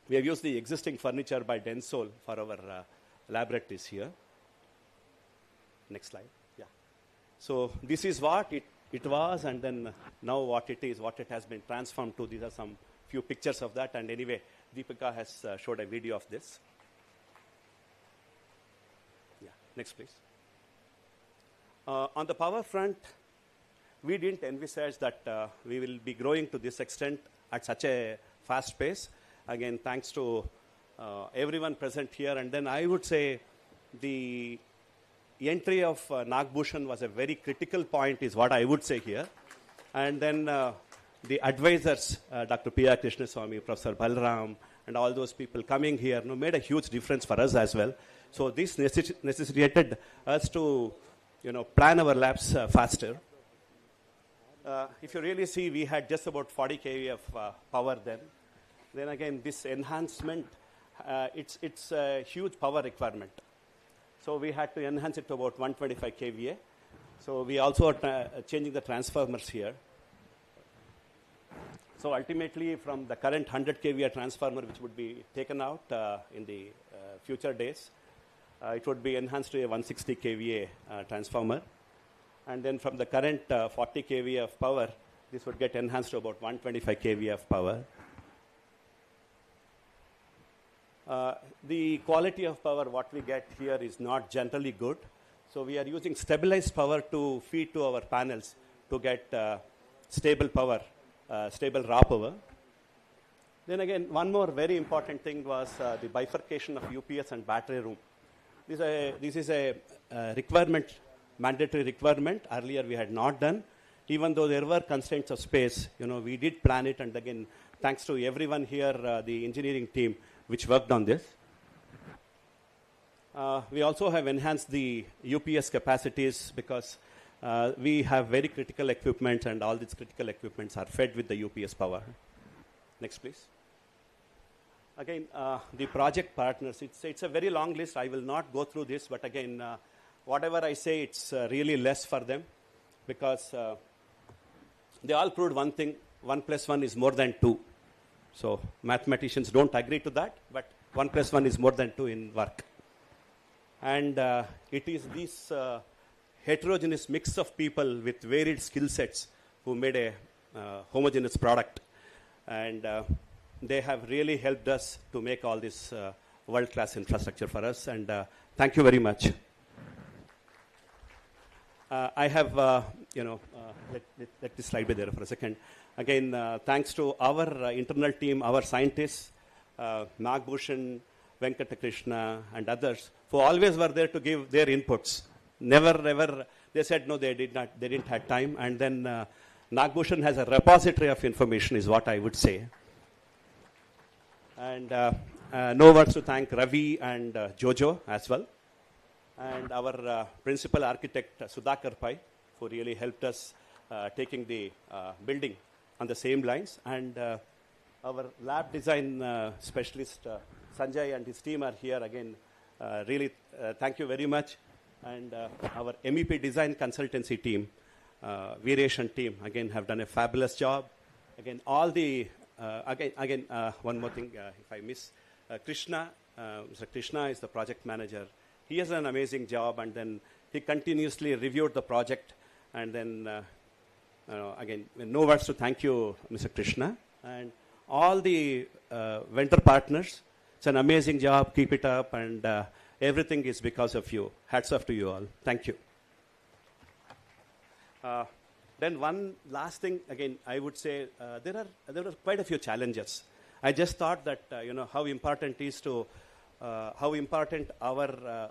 We have used the existing furniture by Densol for our laboratories here. Next slide. Yeah. So this is what it was, and then now what it is, what it has been transformed to. These are some few pictures of that, and anyway, Deepika has showed a video of this. Yeah. Next, please. On the power front, we didn't envisage that we will be growing to this extent at such a fast pace. Again, thanks to everyone present here. And then I would say the entry of Nagbhushan was a very critical point is what I would say here. And then the advisors, Dr. P.R. Krishnaswamy, Professor Balram, and all those people coming here made a huge difference for us as well. So this necessitated us to plan our labs faster. If you really see, we had just about 40 kV of power then. Then again, this enhancement, it's a huge power requirement. So we had to enhance it to about 125 kVA. So we also are changing the transformers here. So ultimately, from the current 100 kVA transformer, which would be taken out in the future days, it would be enhanced to a 160 kVA transformer. And then from the current 40 kVA of power, this would get enhanced to about 125 kVA of power. The quality of power, what we get here is not generally good. So we are using stabilized power to feed to our panels to get stable power, stable raw power. Then again, one more very important thing was the bifurcation of UPS and battery room. This is a requirement, mandatory requirement. Earlier we had not done. Even though there were constraints of space, we did plan it. And again, thanks to everyone here, the engineering team, which worked on this. We also have enhanced the UPS capacities because we have very critical equipment, and all these critical equipments are fed with the UPS power. Next, please. Again, the project partners, it's a very long list. I will not go through this, but again, whatever I say, it's really less for them because they all proved one thing, 1 + 1 is more than 2. So mathematicians don't agree to that, but 1 + 1 is more than 2 in work. And it is this heterogeneous mix of people with varied skill sets who made a homogeneous product. And they have really helped us to make all this world-class infrastructure for us. And thank you very much. I have, let this slide be there for a second. Again, thanks to our internal team, our scientists, Nagbhushan, Venkatakrishna, and others, who always were there to give their inputs. Never ever, they said no, they didn't have time. And then Nagbhushan has a repository of information, is what I would say. And no words to thank Ravi and Jojo as well. And our principal architect, Sudhakar Pai, who really helped us taking the building on the same lines. And our lab design specialist, Sanjay, and his team are here again. Really, thank you very much. And our MEP design consultancy team, Variation team, again, have done a fabulous job. Again, all the, one more thing, if I miss, Krishna, Mr. Krishna is the project manager. He has an amazing job, and then he continuously reviewed the project. And then, again, no words to thank you, Mr. Krishna. And all the vendor partners, it's an amazing job. Keep it up, and everything is because of you. Hats off to you all. Thank you. Then one last thing, again, I would say there are quite a few challenges. I just thought that how important is to how important our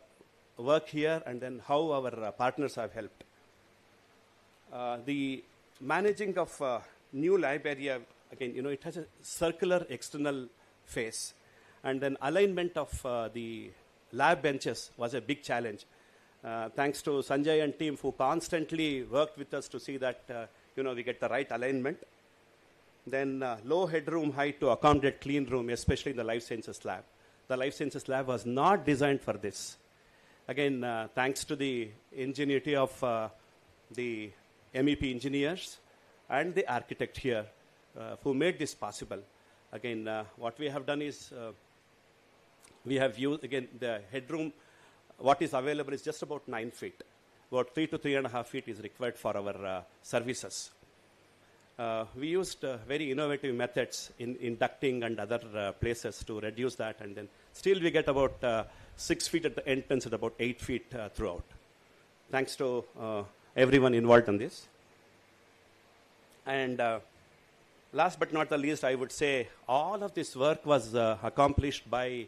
work here, and then how our partners have helped. The managing of new lab area, again, it has a circular external face, and then alignment of the lab benches was a big challenge. Thanks to Sanjay and team, who constantly worked with us to see that we get the right alignment. Then low headroom height to accommodate clean room, especially in the life sciences lab. The life sciences lab was not designed for this. Again, thanks to the ingenuity of the MEP engineers and the architect here who made this possible. Again, what we have done is we have used, again, the headroom. What is available is just about 9 feet. About 3 to 3.5 feet is required for our services. We used very innovative methods in ducting and other places to reduce that, and then still we get about 6 feet at the entrance and about 8 feet throughout. Thanks to everyone involved in this. And last but not the least, I would say all of this work was accomplished by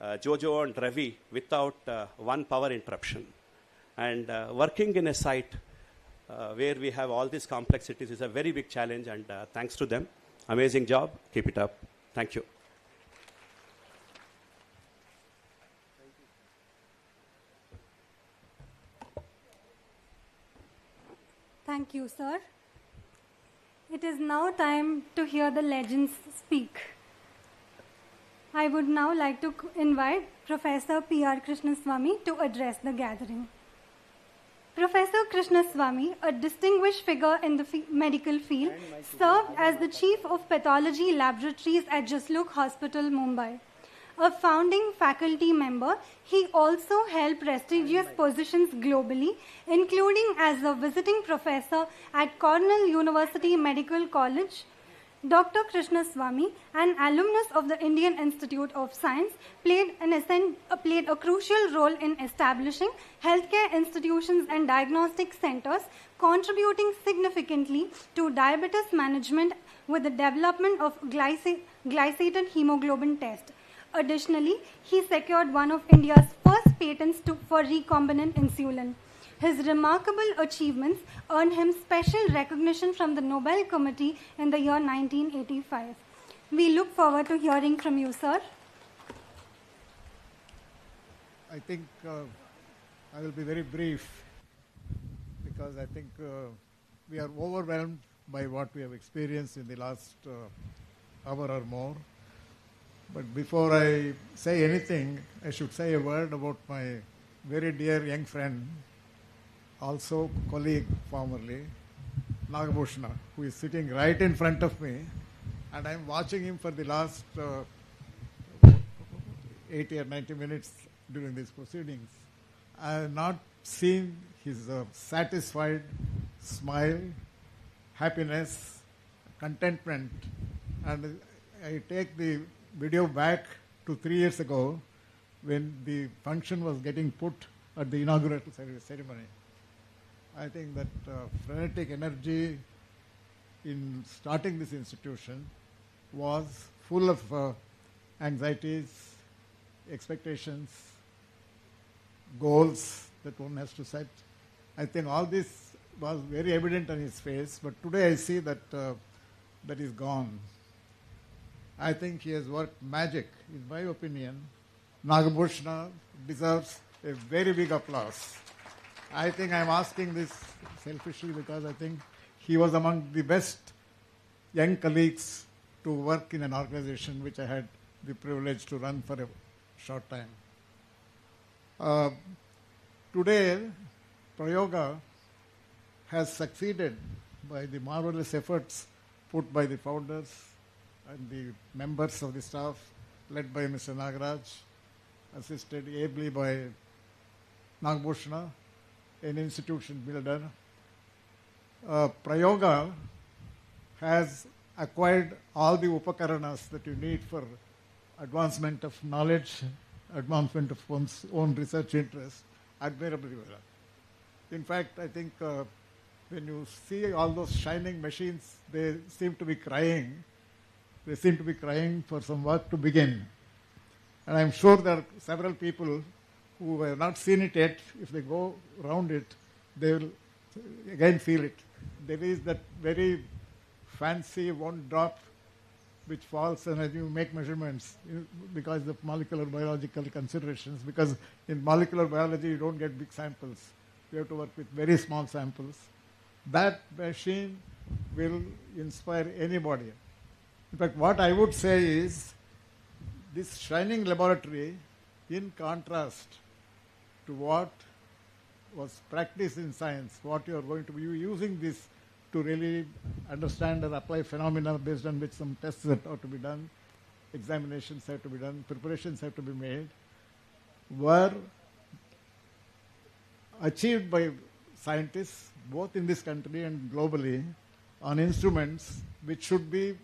Jojo and Ravi without one power interruption. And working in a site where we have all these complexities is a very big challenge, and thanks to them. Amazing job. Keep it up. Thank you. Thank you, sir. It is now time to hear the legends speak. I would now like to invite Professor P.R. Krishnaswamy to address the gathering. Professor Krishnaswamy, a distinguished figure in the medical field, served as the Chief of Pathology Laboratories at Jaslok Hospital, Mumbai. A founding faculty member, he also held prestigious positions globally, including as a visiting professor at Cornell University Medical College. Dr. Krishnaswamy, an alumnus of the Indian Institute of Science, played a crucial role in establishing healthcare institutions and diagnostic centers, contributing significantly to diabetes management with the development of glycated hemoglobin test. Additionally, he secured one of India's first patents for recombinant insulin. His remarkable achievements earned him special recognition from the Nobel Committee in the year 1985. We look forward to hearing from you, sir. I think I will be very brief, because I think we are overwhelmed by what we have experienced in the last hour or more. But before I say anything, I should say a word about my very dear young friend, also colleague formerly, Nagbhushan, who is sitting right in front of me, and I am watching him for the last 80 or 90 minutes during these proceedings. I have not seen his satisfied smile, happiness, contentment, and I take the video back to 3 years ago when the function was getting put at the inaugural ceremony. I think that frenetic energy in starting this institution was full of anxieties, expectations, goals that one has to set. I think all this was very evident on his face, but today I see that that is gone. I think he has worked magic. In my opinion, Nagabhushana deserves a very big applause. I think I'm asking this selfishly because I think he was among the best young colleagues to work in an organization which I had the privilege to run for a short time. Today, Prayoga has succeeded by the marvelous efforts put by the founders and the members of the staff, led by Mr. Nagaraj, assisted ably by Nagbhushana, an institution builder. Prayoga has acquired all the upakaranas that you need for advancement of knowledge, advancement of one's own research interest, admirably well. In fact, I think when you see all those shining machines, they seem to be crying. They seem to be crying for some work to begin. And I'm sure there are several people who have not seen it yet. If they go around it, they will again feel it. There is that very fancy one drop which falls, and as you make measurements because of molecular biological considerations, because in molecular biology you don't get big samples. You have to work with very small samples. That machine will inspire anybody. In fact, what I would say is this shining laboratory, in contrast to what was practiced in science, what you are going to be using this to really understand and apply phenomena based on which some tests that ought to be done, examinations have to be done, preparations have to be made, were achieved by scientists both in this country and globally on instruments which should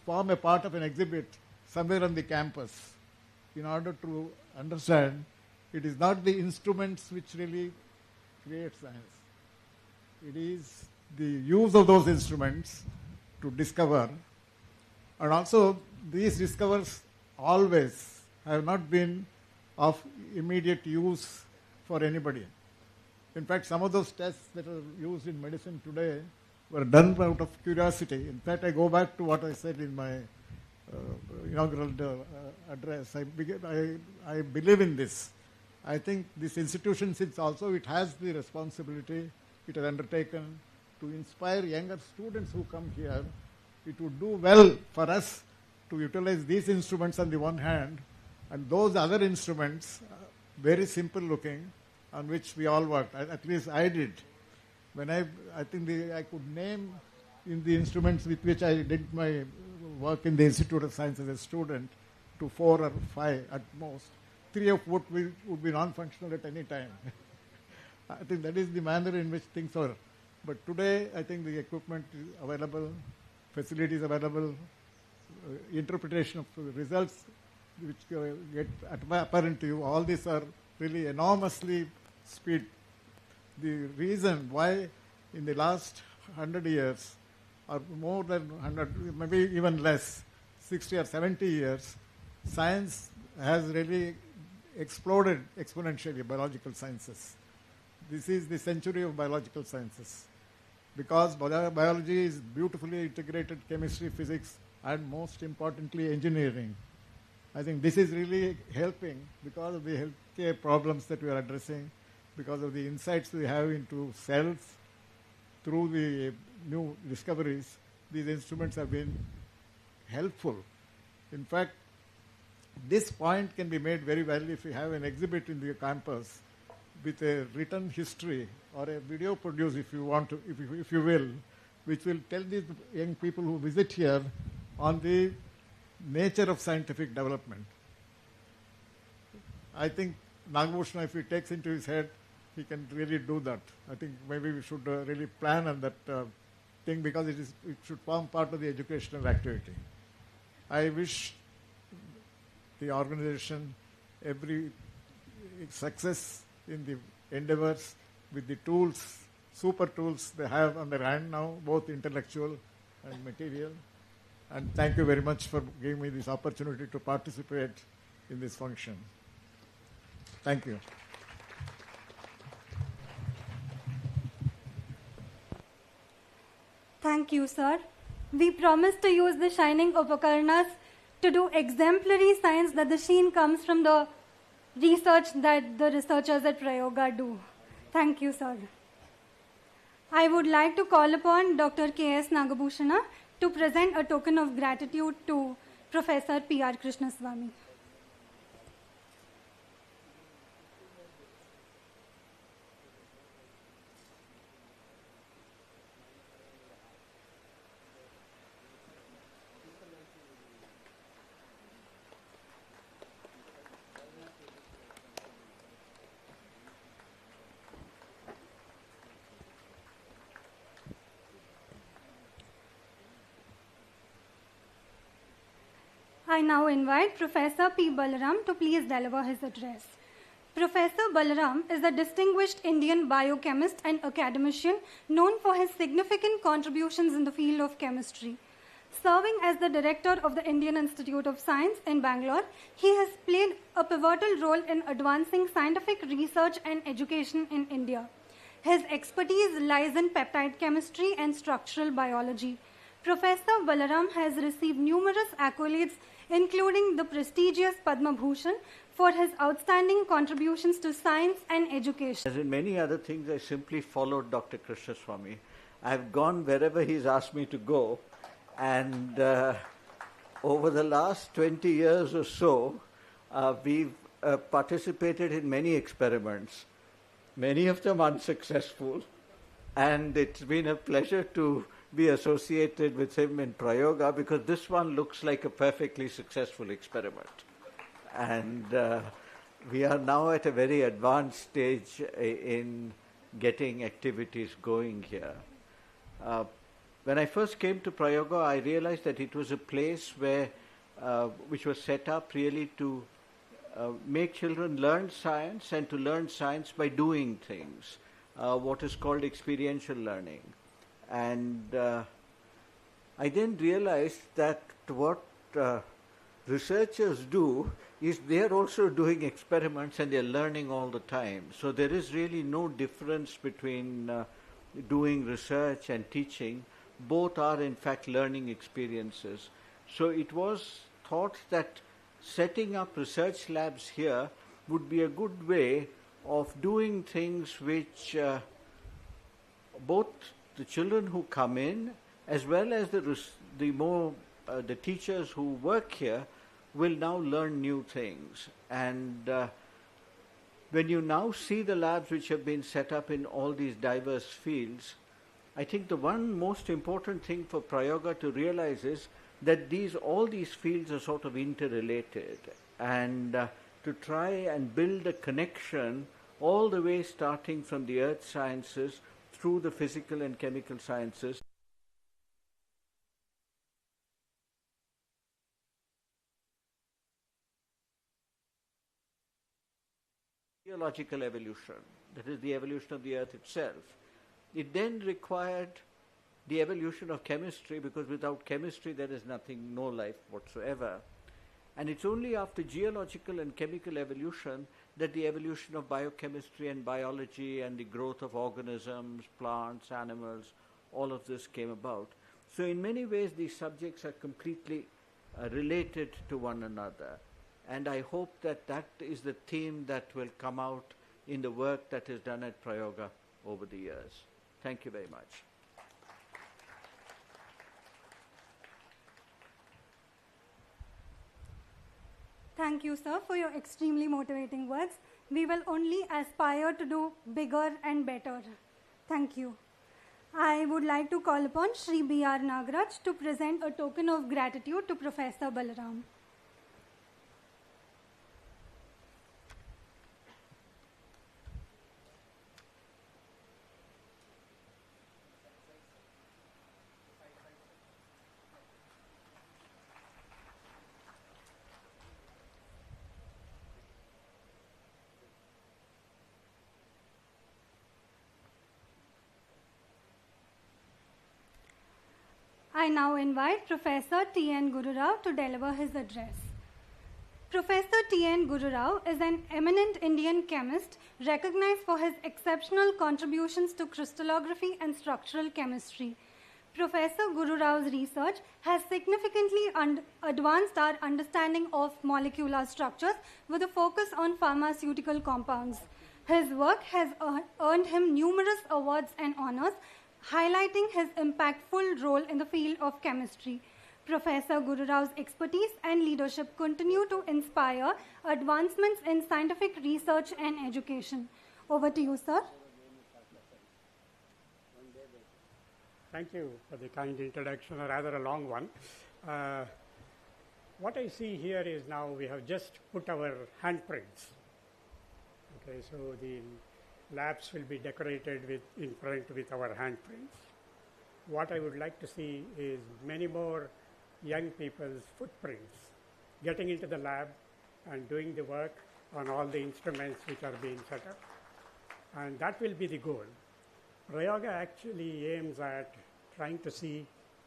form a part of an exhibit somewhere on the campus. In order to understand, it is not the instruments which really create science. It is the use of those instruments to discover. And also, these discoveries always have not been of immediate use for anybody. In fact, some of those tests that are used in medicine today were done out of curiosity. In fact, I go back to what I said in my inaugural address. I believe in this. I think this institution, since also it has the responsibility, it has undertaken to inspire younger students who come here. It would do well for us to utilize these instruments on the one hand, and those other instruments, very simple looking, on which we all worked. At least I did. When I think I could name in the instruments with which I did my work in the Institute of Science as a student to 4 or 5 at most. 3 of which would be non-functional at any time. I think that is the manner in which things are. But today, I think the equipment is available, facilities available, interpretation of results which get apparent to you, all these are really enormously speed. The reason why in the last 100 years, or more than 100, maybe even less, 60 or 70 years, science has really exploded exponentially, biological sciences. This is the century of biological sciences. Because biology is beautifully integrated chemistry, physics, and most importantly, engineering. I think this is really helping because of the healthcare problems that we are addressing, because of the insights we have into cells. Through the new discoveries, these instruments have been helpful. In fact, this point can be made very well if you have an exhibit in the campus with a written history or a video produced, if you want to, if you will, which will tell these young people who visit here on the nature of scientific development. I think Nagbhushana, if he takes into his head, he can really do that. I think maybe we should really plan on that thing because it should form part of the educational activity. I wish the organization every success in the endeavors with the tools, super tools they have on their hand now, both intellectual and material. And thank you very much for giving me this opportunity to participate in this function. Thank you. Thank you, sir. We promise to use the shining upakarnas to do exemplary science that the sheen comes from the research that the researchers at Prayoga do. Thank you, sir. I would like to call upon Dr. K.S. Nagabhushana to present a token of gratitude to Professor P.R. Krishnaswamy. I now invite Professor P. Balaram to please deliver his address. Professor Balaram is a distinguished Indian biochemist and academician known for his significant contributions in the field of chemistry. Serving as the director of the Indian Institute of Science in Bangalore, he has played a pivotal role in advancing scientific research and education in India. His expertise lies in peptide chemistry and structural biology. Professor Balaram has received numerous accolades, including the prestigious Padma Bhushan, for his outstanding contributions to science and education. As in many other things, I simply followed Dr. Krishnaswamy. I've gone wherever he's asked me to go, and over the last 20 years or so, we've participated in many experiments, many of them unsuccessful, and it's been a pleasure to be associated with him in Prayoga, because this one looks like a perfectly successful experiment. And we are now at a very advanced stage in getting activities going here. When I first came to Prayoga, I realized that it was a place where, which was set up really to make children learn science, and to learn science by doing things, what is called experiential learning. And I then realized that what researchers do is they are also doing experiments, and they are learning all the time. So there is really no difference between doing research and teaching. Both are in fact learning experiences. So it was thought that setting up research labs here would be a good way of doing things which both the children who come in, as well as the teachers who work here, will now learn new things. And when you now see the labs which have been set up in all these diverse fields, I think the one most important thing for Prayoga to realize is that all these fields are sort of interrelated, and to try and build a connection all the way starting from the earth sciences through the physical and chemical sciences. Geological evolution, that is the evolution of the earth itself. It then required the evolution of chemistry, because without chemistry there is nothing, no life whatsoever. And it's only after geological and chemical evolution that the evolution of biochemistry and biology and the growth of organisms, plants, animals, all of this came about. So in many ways these subjects are completely related to one another. And I hope that that is the theme that will come out in the work that is done at Prayoga over the years. Thank you very much. Thank you, sir, for your extremely motivating words. We will only aspire to do bigger and better. Thank you. I would like to call upon Shri B.R. Nagaraj to present a token of gratitude to Professor Balaram. I now invite Professor T.N. Guru Rao to deliver his address. Professor T.N. Guru Rao is an eminent Indian chemist recognized for his exceptional contributions to crystallography and structural chemistry. Professor Guru Rao's research has significantly advanced our understanding of molecular structures with a focus on pharmaceutical compounds. His work has earned him numerous awards and honors, highlighting his impactful role in the field of chemistry. Professor Guru Rao's expertise and leadership continue to inspire advancements in scientific research and education. Over to you, sir. Thank you for the kind introduction, a rather a long one. What I see here is now we have just put our handprints. Okay, so the labs will be decorated in front with our handprints. What I would like to see is many more young people's footprints getting into the lab and doing the work on all the instruments which are being set up. And that will be the goal. Prayoga actually aims at trying to see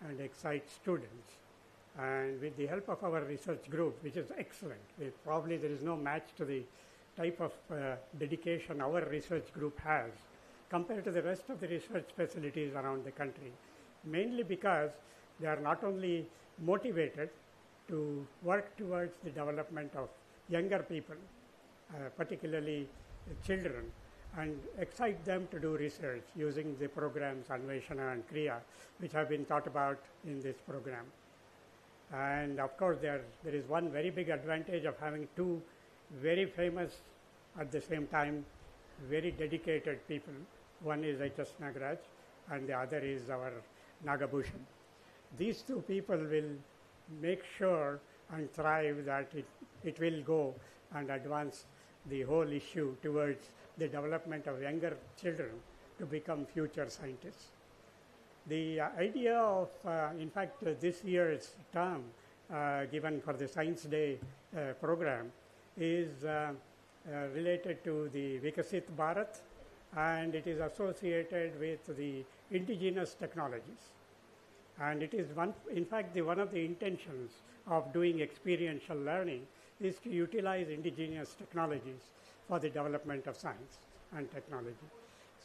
and excite students. And with the help of our research group, which is excellent, probably there is no match to the type of dedication our research group has compared to the rest of the research facilities around the country, mainly because they are not only motivated to work towards the development of younger people, particularly children, and excite them to do research using the programs Anveshana and Kriya, which have been thought about in this program. And of course, there is one very big advantage of having two very famous, at the same time, very dedicated people. One is H.S. Nagaraj and the other is our Nagabhushan. These two people will make sure and thrive that it will go and advance the whole issue towards the development of younger children to become future scientists. The idea of, in fact, this year's term given for the Science Day program is related to the Vikasit Bharat, and it is associated with the indigenous technologies. And it is in fact, one of the intentions of doing experiential learning is to utilize indigenous technologies for the development of science and technology.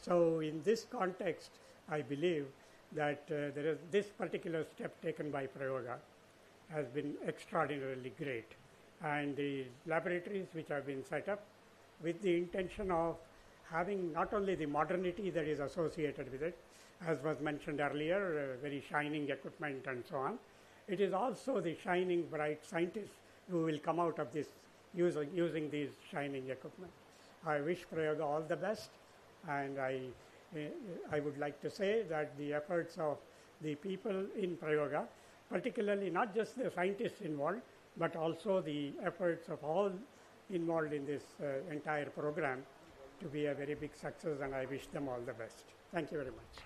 So in this context, I believe that this particular step taken by Prayoga has been extraordinarily great. And the laboratories which have been set up with the intention of having not only the modernity that is associated with it, as was mentioned earlier, very shining equipment and so on. It is also the shining, bright scientists who will come out of this using these shining equipment. I wish Prayoga all the best, and I would like to say that the efforts of the people in Prayoga, particularly not just the scientists involved, but also the efforts of all involved in this entire program to be a very big success, and I wish them all the best. Thank you very much.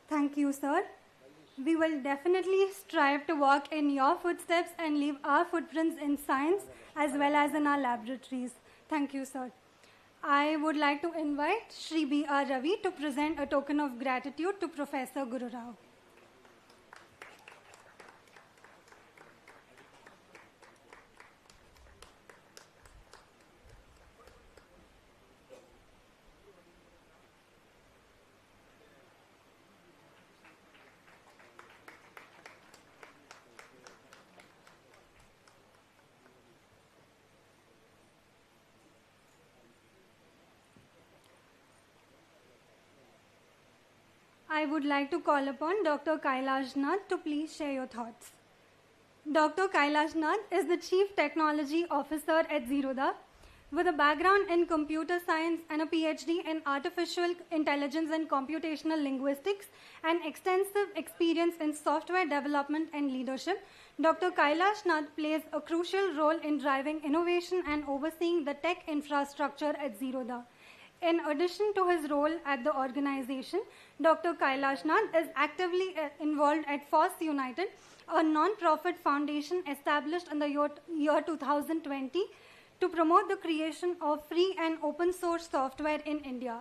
Thank you, sir. We will definitely strive to walk in your footsteps and leave our footprints in science as well as in our laboratories. Thank you, sir. I would like to invite Shri B. R. Ravi to present a token of gratitude to Professor Guru Rao. I would like to call upon Dr. Kailash Nath to please share your thoughts. Dr. Kailash Nath is the Chief Technology Officer at Zerodha with a background in computer science and a PhD in artificial intelligence and computational linguistics and extensive experience in software development and leadership. Dr. Kailash Nath plays a crucial role in driving innovation and overseeing the tech infrastructure at Zerodha. In addition to his role at the organization, Dr. Kailash Nath is actively involved at FOSS United, a non-profit foundation established in the year 2020 to promote the creation of free and open source software in India.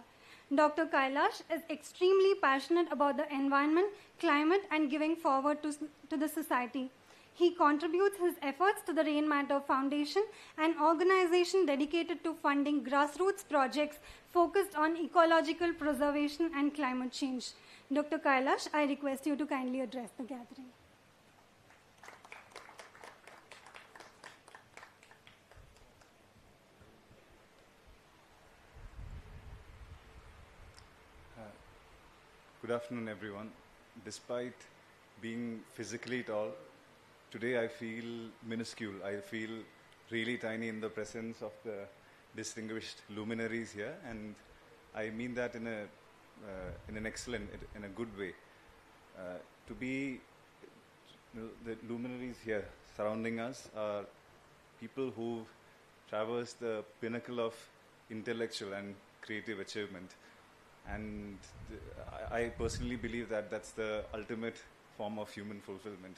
Dr. Kailash is extremely passionate about the environment, climate, and giving forward to the society. He contributes his efforts to the Rainmatter Foundation, an organization dedicated to funding grassroots projects focused on ecological preservation and climate change. Dr. Kailash, I request you to kindly address the gathering. Good afternoon, everyone. Despite being physically tall, today I feel minuscule. I feel really tiny in the presence of the distinguished luminaries here, and I mean that in an excellent, in a good way. To be the luminaries here surrounding us are people who've traversed the pinnacle of intellectual and creative achievement. And I personally believe that that's the ultimate form of human fulfillment.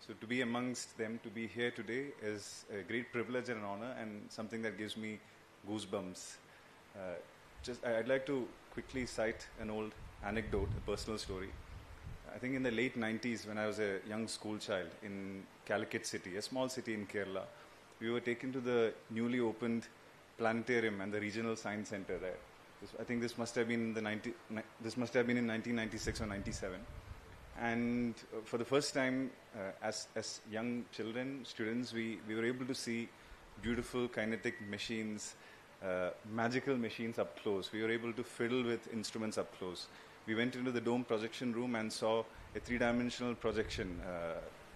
So to be amongst them, to be here today is a great privilege and an honor, and something that gives me goosebumps. I'd like to quickly cite an old anecdote, a personal story. I think in the late 90s, when I was a young school child in Calicut City, a small city in Kerala, we were taken to the newly opened planetarium and the regional science center there. I think this must have been in 1996 or 97. And for the first time, as young children, students, we were able to see beautiful kinetic machines, magical machines up close. We were able to fiddle with instruments up close. We went into the dome projection room and saw a three-dimensional projection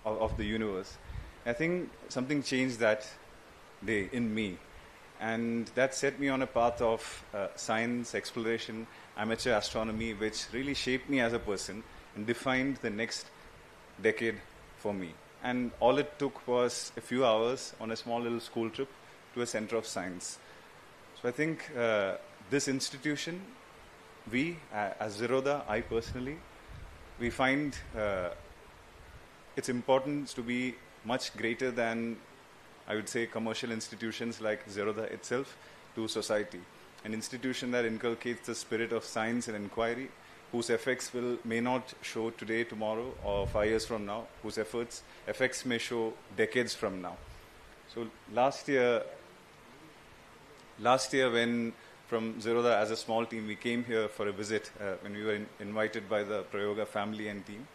of the universe. I think something changed that day in me. And that set me on a path of science, exploration, amateur astronomy, which really shaped me as a person and defined the next decade for me. And all it took was a few hours on a small little school trip to a center of science. So I think this institution, we, as Zerodha, I personally, we find its importance to be much greater than, I would say, commercial institutions like Zerodha itself to society. An institution that inculcates the spirit of science and inquiry, whose effects may not show today, tomorrow, or 5 years from now, whose effects may show decades from now. So last year when from Zerodha as a small team, we came here for a visit when we were invited by the Prayoga family and team,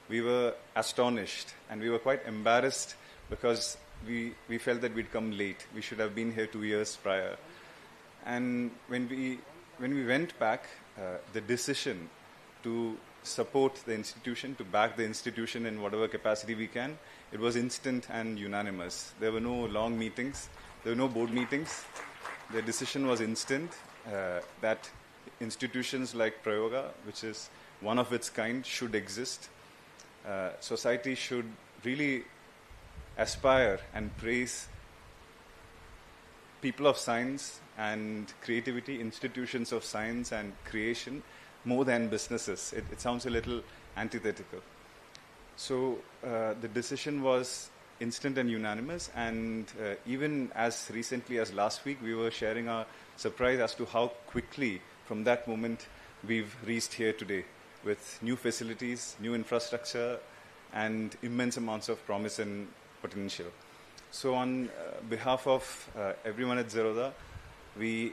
we were astonished and we were quite embarrassed because we felt that we'd come late. We should have been here 2 years prior. And when we went back, the decision to support the institution, to back the institution in whatever capacity we can, it was instant and unanimous. There were no long meetings. There were no board meetings. The decision was instant that institutions like Prayoga, which is one of its kind, should exist. Society should really aspire and praise people of science and creativity, institutions of science and creation, more than businesses. It sounds a little antithetical. So the decision was instant and unanimous, and even as recently as last week, we were sharing our surprise as to how quickly from that moment we've reached here today with new facilities, new infrastructure, and immense amounts of promise and potential. So on behalf of everyone at Zerodha, we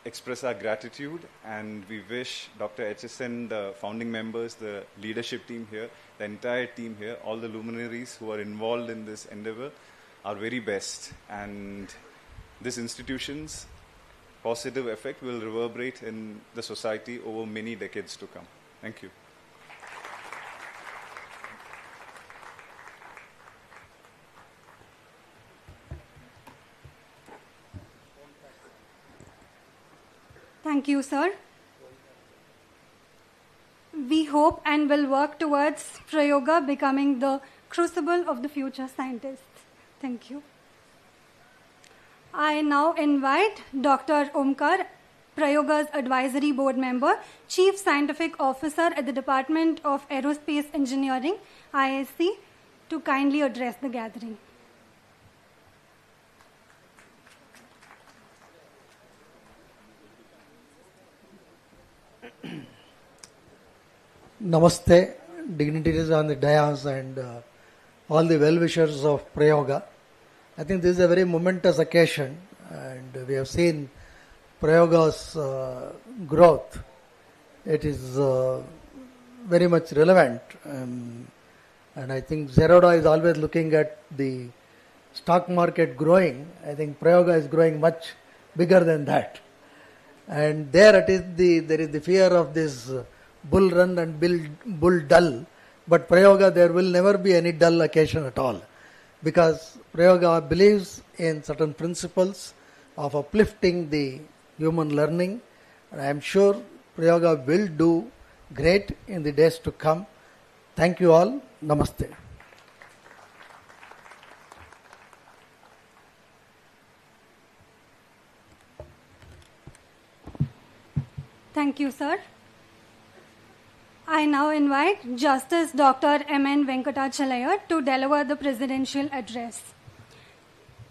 express our gratitude, and we wish Dr. HSN, the founding members, the leadership team here, the entire team here, all the luminaries who are involved in this endeavor, our very best. And this institution's positive effect will reverberate in the society over many decades to come. Thank you. Thank you, sir. We hope and will work towards Prayoga becoming the crucible of the future scientists. Thank you. I now invite Dr. Omkar, Prayoga's Advisory Board Member, Chief Scientific Officer at the Department of Aerospace Engineering, ISC, to kindly address the gathering. Namaste, dignitaries on the dais and all the well-wishers of Prayoga. I think this is a very momentous occasion and we have seen Prayoga's growth. It is very much relevant and I think Zerodha is always looking at the stock market growing. I think Prayoga is growing much bigger than that. And there is the fear of this bull run and bull dull, but Prayoga there will never be any dull occasion at all, because Prayoga believes in certain principles of uplifting the human learning, and I am sure Prayoga will do great in the days to come. Thank you all. Namaste. Thank you, sir. I now invite Justice Dr. M.N. Venkatachalaya to deliver the presidential address.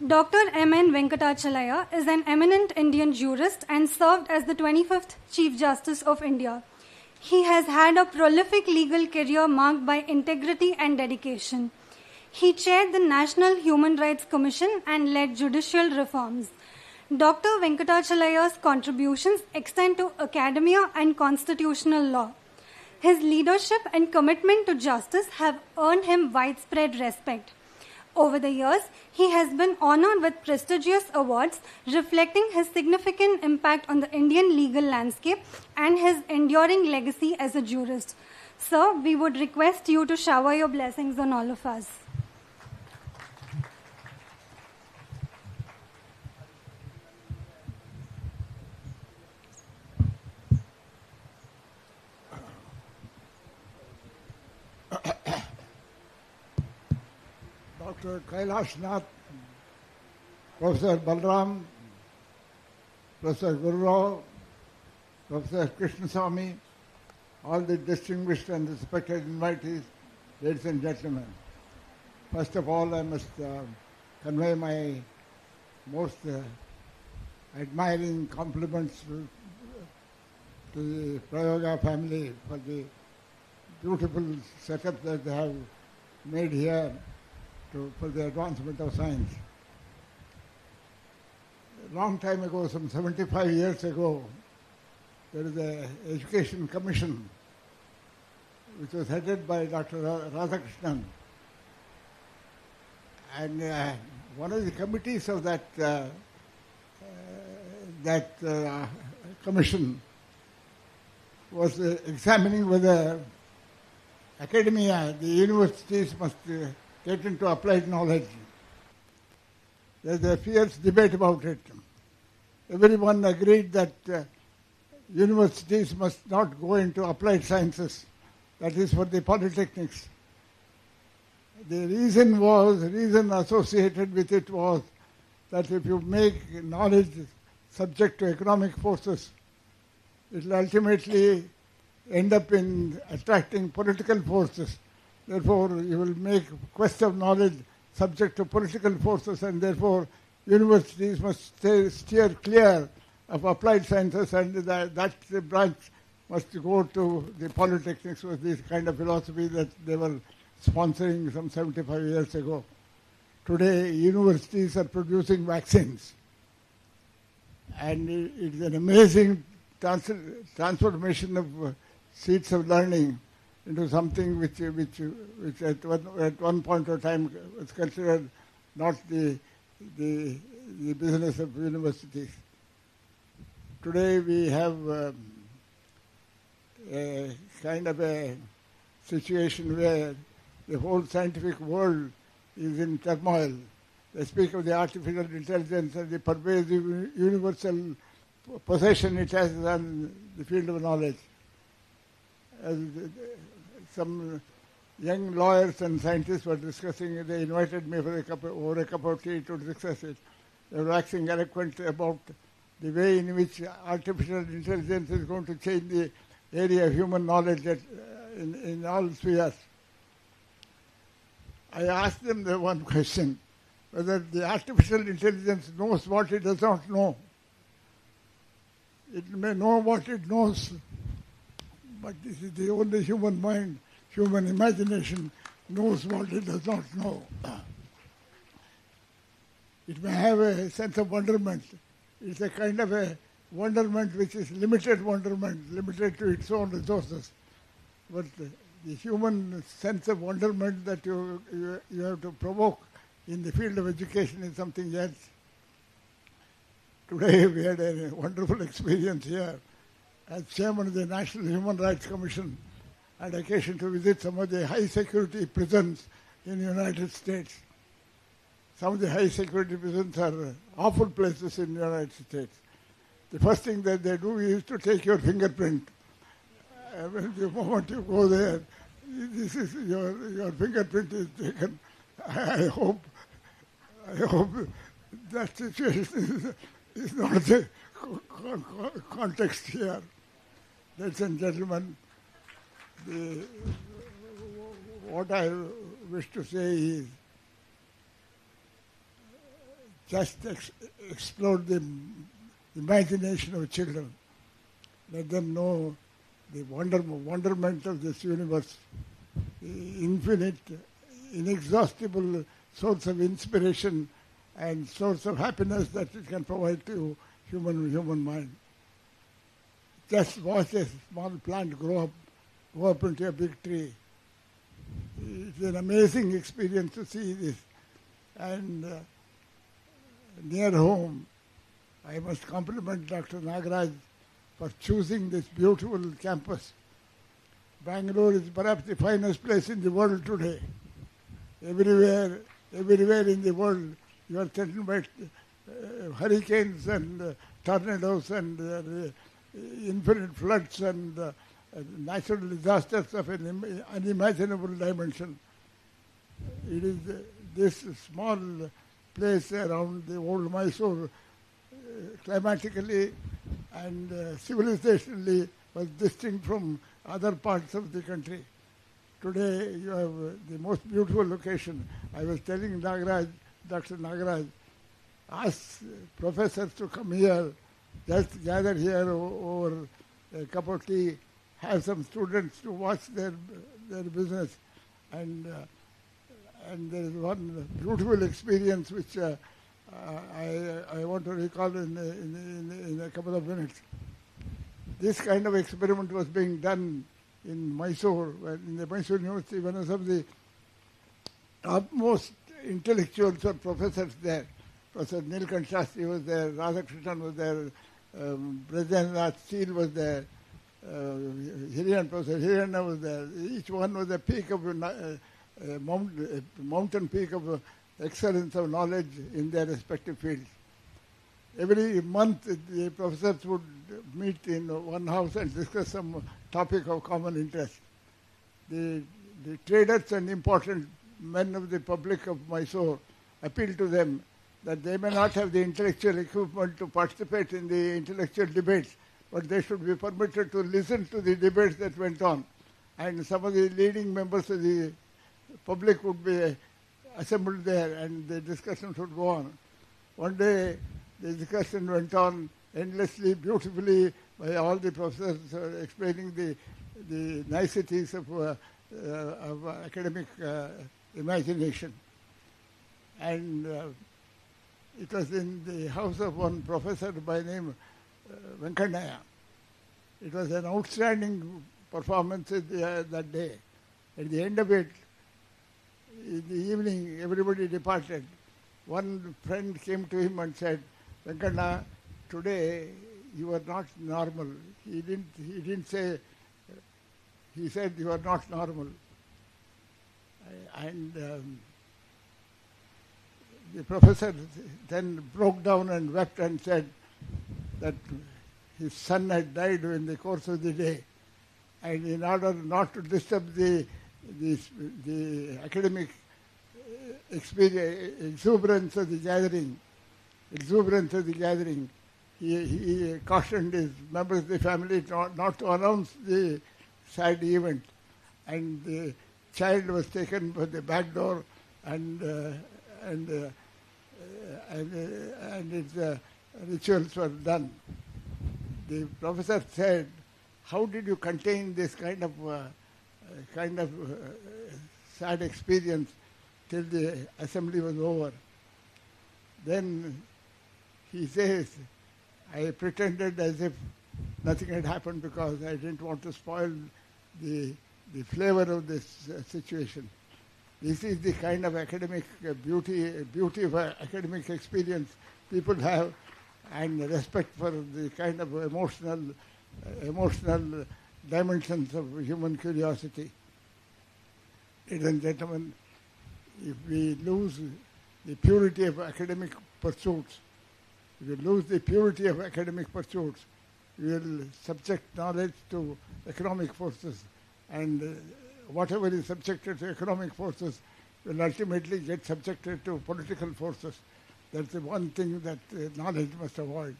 Dr. M.N. Venkatachalaya is an eminent Indian jurist and served as the 25th Chief Justice of India. He has had a prolific legal career marked by integrity and dedication. He chaired the National Human Rights Commission and led judicial reforms. Dr. Venkatachalaya's contributions extend to academia and constitutional law. His leadership and commitment to justice have earned him widespread respect. Over the years, he has been honored with prestigious awards reflecting his significant impact on the Indian legal landscape and his enduring legacy as a jurist. Sir, we would request you to shower your blessings on all of us. Dr. Kailash Nath, Professor Balram, Professor Guru Rao, Professor Krishnaswamy, all the distinguished and respected invitees, ladies and gentlemen. First of all, I must convey my most admiring compliments to the Prayoga family for the beautiful setup that they have made here for the advancement of science. A long time ago, some 75 years ago, there is an education commission which was headed by Dr. Radhakrishnan. And one of the committees of that commission was examining whether academia, the universities must get into applied knowledge. There's a fierce debate about it. Everyone agreed that universities must not go into applied sciences. That is for the polytechnics. The reason associated with it was that if you make knowledge subject to economic forces, it will ultimately end up in attracting political forces. Therefore, you will make quest of knowledge subject to political forces, and therefore universities must steer clear of applied sciences, and that branch must go to the polytechnics. Was this kind of philosophy that they were sponsoring some 75 years ago. Today, universities are producing vaccines, and it's an amazing transformation of seeds of learning into something which at one point of time was considered not the business of universities. Today we have a kind of a situation where the whole scientific world is in turmoil. They speak of the artificial intelligence and the pervasive universal possession it has on the field of knowledge. Some young lawyers and scientists were discussing, they invited me for over a cup of tea to discuss it. They were waxing eloquent about the way in which artificial intelligence is going to change the area of human knowledge in all spheres. I asked them the one question, whether the artificial intelligence knows what it does not know. It may know what it knows, But this is the only human mind, human imagination knows what it does not know. It may have a sense of wonderment. It's a kind of a wonderment which is limited wonderment, limited to its own resources. But the human sense of wonderment that you have to provoke in the field of education is something else. Today we had a wonderful experience here. As chairman of the National Human Rights Commission, I had occasion to visit some of the high security prisons in the United States. Some of the high security prisons are awful places in the United States. The first thing that they do is to take your fingerprint. The moment you go there, this is your fingerprint is taken. I hope that situation is not the context here. Ladies and gentlemen, what I wish to say is just explore the imagination of children. Let them know the wonderment of this universe, the infinite, inexhaustible source of inspiration and source of happiness that it can provide to human mind. Just watch a small plant grow up into a big tree. It's an amazing experience to see this. And near home, I must compliment Dr. Nagaraj for choosing this beautiful campus. Bangalore is perhaps the finest place in the world today. Everywhere in the world, you are threatened by hurricanes and tornadoes and infinite floods and natural disasters of an unimaginable dimension. It is this small place around the old Mysore, climatically and civilizationally, was distinct from other parts of the country. Today you have the most beautiful location. I was telling Nagaraj, Dr. Nagaraj, ask professors to come here, just gather here over a cup of tea, have some students to watch their business, and there is one beautiful experience which I want to recall in a couple of minutes. This kind of experiment was being done in Mysore, in the Mysore University, when some of the topmost intellectuals or professors there. Professor Nilkant Shastri was there, Radhakrishnan was there, Brajendranath Steele was there, Professor Hirana was there. Each one was a peak of mountain peak of excellence of knowledge in their respective fields. Every month the professors would meet in one house and discuss some topic of common interest. The traders and important men of the public of Mysore appealed to them that they may not have the intellectual equipment to participate in the intellectual debates, but they should be permitted to listen to the debates that went on. And some of the leading members of the public would be assembled there and the discussions would go on. One day the discussion went on endlessly, beautifully, by all the professors explaining the niceties of academic imagination. And it was in the house of one professor by name Venkannaya. It was an outstanding performance that day. At the end of it, in the evening, everybody departed. One friend came to him and said, Venkannaya, today you are not normal. He didn't say, he said you are not normal. And the professor then broke down and wept and said that his son had died in the course of the day. And in order not to disturb the academic experience, exuberance of the gathering, he cautioned his members of the family not to announce the sad event. And the child was taken by the back door and its rituals were done. The professor said how did you contain this kind of sad experience till the assembly was over? Then he says, I pretended as if nothing had happened because I didn't want to spoil the flavor of this situation. This is the kind of academic beauty of academic experience people have, and respect for the kind of emotional dimensions of human curiosity. Ladies and gentlemen, if we lose the purity of academic pursuits, we will subject knowledge to economic forces, and whatever is subjected to economic forces will ultimately get subjected to political forces. That's the one thing that knowledge must avoid.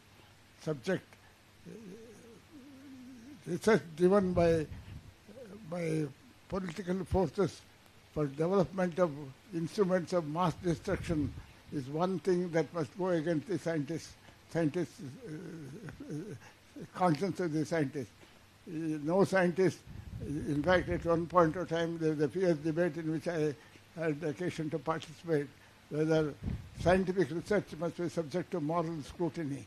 Research driven by political forces for development of instruments of mass destruction is one thing that must go against the conscience of the scientists. No scientist, in fact, at one point of time, there was a fierce debate in which I had occasion to participate, whether scientific research must be subject to moral scrutiny.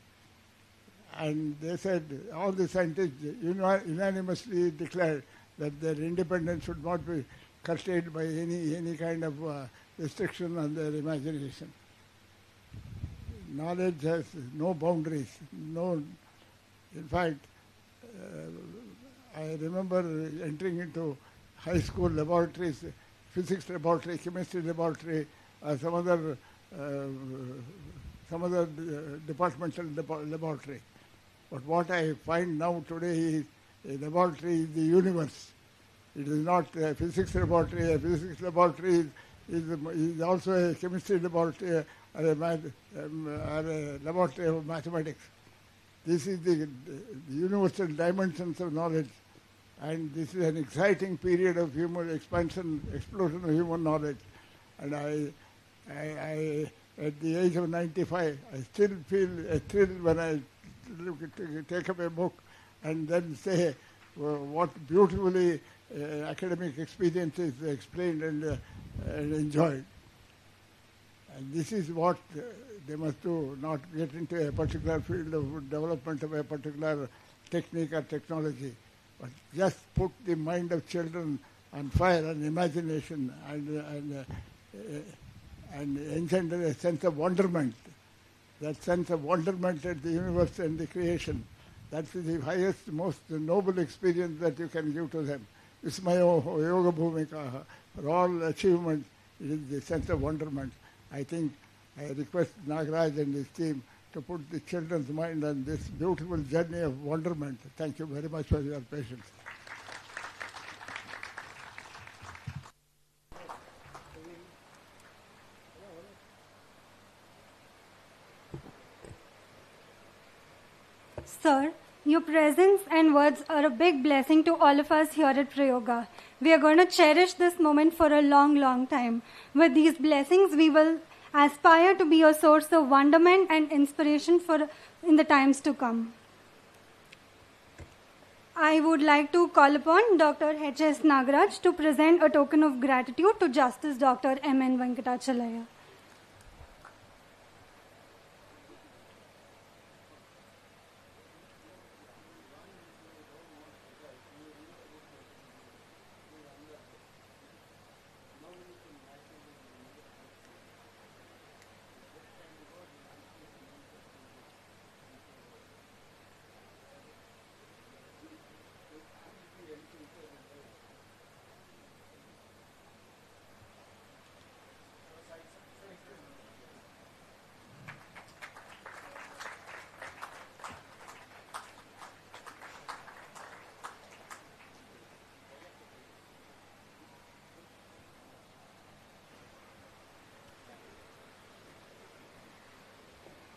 And they said, all the scientists unanimously declared that their independence should not be curtailed by any kind of restriction on their imagination. Knowledge has no boundaries. In fact, I remember entering into high school laboratories, physics laboratory, chemistry laboratory, some other departmental laboratory. But what I find now today is a laboratory is the universe. It is not a physics laboratory. A physics laboratory is also a chemistry laboratory or a laboratory of mathematics. This is the universal dimensions of knowledge, and this is an exciting period of human explosion of human knowledge. And I at the age of 95, I still feel a thrill when I take up a book and then say what beautifully academic experience is explained and enjoyed. And this is what they must do, not get into a particular field of development of a particular technique or technology, but just put the mind of children on fire and imagination and engender a sense of wonderment. That sense of wonderment at the universe and the creation, that's the highest, most noble experience that you can give to them. Vismayo yoga bhumika, for all achievements, it is the sense of wonderment. I think I request Nagaraj and his team to put the children's mind on this beautiful journey of wonderment. Thank you very much for your patience. Sir, your presence and words are a big blessing to all of us here at Prayoga. We are going to cherish this moment for a long, long time. With these blessings, we will aspire to be a source of wonderment and inspiration in the times to come. I would like to call upon Dr. H.S. Nagaraj to present a token of gratitude to Justice Dr. M.N. Venkatachalaya.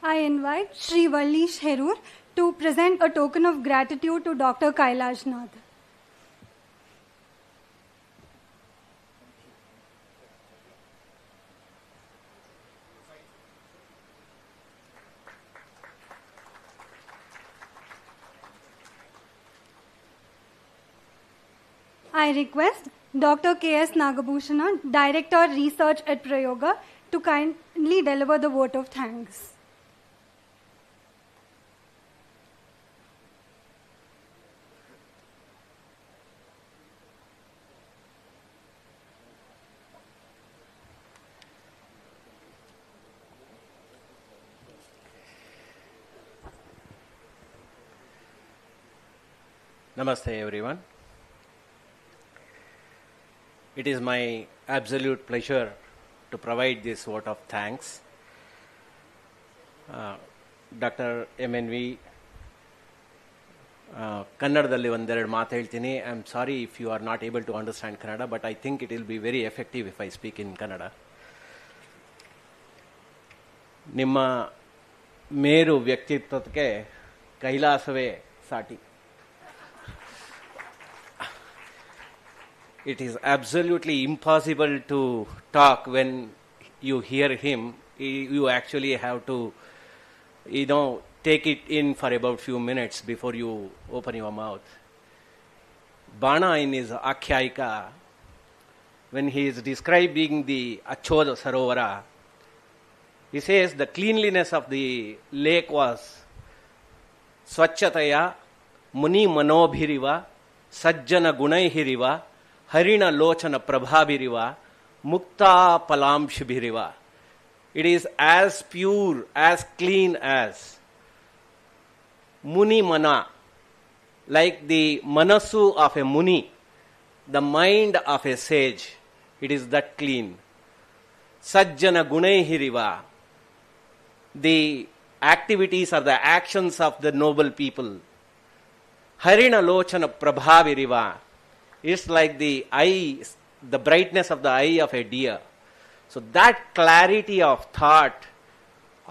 I invite Shri Vallish Herur to present a token of gratitude to Dr. Kailash Nath. I request Dr. K.S. Nagabhushana, Director Research at Prayoga, to kindly deliver the vote of thanks. Namaste everyone. It is my absolute pleasure to provide this vote of thanks. Dr. MNV, ಕನ್ನಡದಲ್ಲಿ ಒಂದೆರಡು ಮಾತು ಹೇಳ್ತೀನಿ. I am sorry if you are not able to understand Kannada, but I think it will be very effective if I speak in Kannada. ನಿಮ್ಮ ಮೇರು ವ್ಯಕ್ತಿತ್ವಕ್ಕೆ ಕೈಲಾಸವೇ ಸಾಟಿ. It is absolutely impossible to talk when you hear him. You actually have to, take it in for about few minutes before you open your mouth. Bana in his Akhyayika, when he is describing the Achoda Sarovara, he says the cleanliness of the lake was Swachataya Muni Manobhiriva Sajjana Gunaihiriva Harina Lochana Prabhabhiriva Mukta Palamshbhiriva. It is as pure, as clean as Muni Mana, like the Manasu of a Muni, the mind of a sage. It is that clean. Sajjana Gunaihiriva, the activities or the actions of the noble people. Harina Lochana Prabhaviriva is like the eye, the brightness of the eye of a deer. So that clarity of thought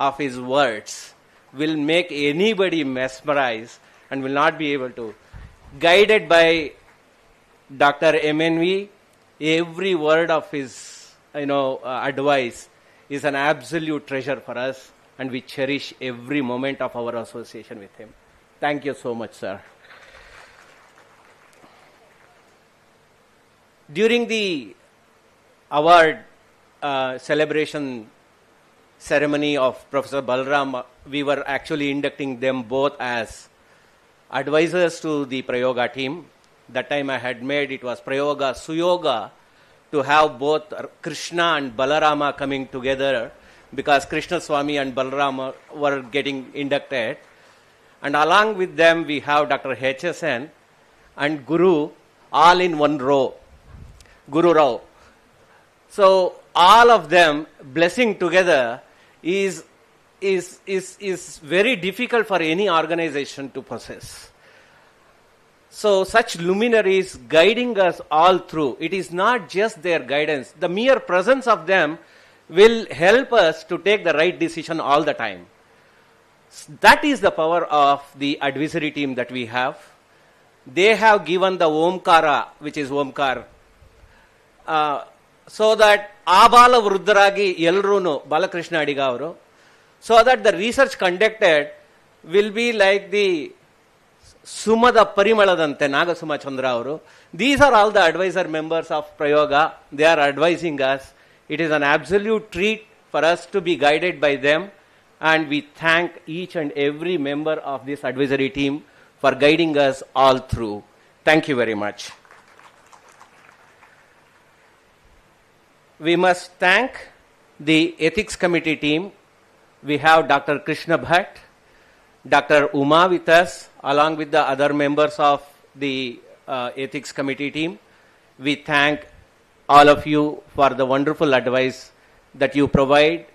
of his words will make anybody mesmerize and will not be able to. Guided by Dr. MNV, every word of his advice is an absolute treasure for us, and we cherish every moment of our association with him. Thank you so much, sir. During the award celebration ceremony of Professor Balram, we were actually inducting them both as advisors to the Prayoga team. That time I had made it was Prayoga Suyoga to have both Krishna and Balarama coming together, because Krishna Swami and Balarama were getting inducted. And along with them we have Dr. HSN and Guru all in one row. Guru Rao. So all of them blessing together is very difficult for any organization to possess. So such luminaries guiding us all through. It is not just their guidance. The mere presence of them will help us to take the right decision all the time. That is the power of the advisory team that we have. They have given the Omkara, which is Omkar, so that Abala Vrudragi Yelruno Balakrishna Adiga avaru, so that the research conducted will be like the Sumada Parimaladante Nagasuma Chandra avaru. These are all the advisor members of Prayoga. They are advising us. It is an absolute treat for us to be guided by them, and we thank each and every member of this advisory team for guiding us all through. Thank you very much. We must thank the ethics committee team. We have Dr. Krishna Bhatt, Dr. Uma with us, along with the other members of the ethics committee team. We thank all of you for the wonderful advice that you provide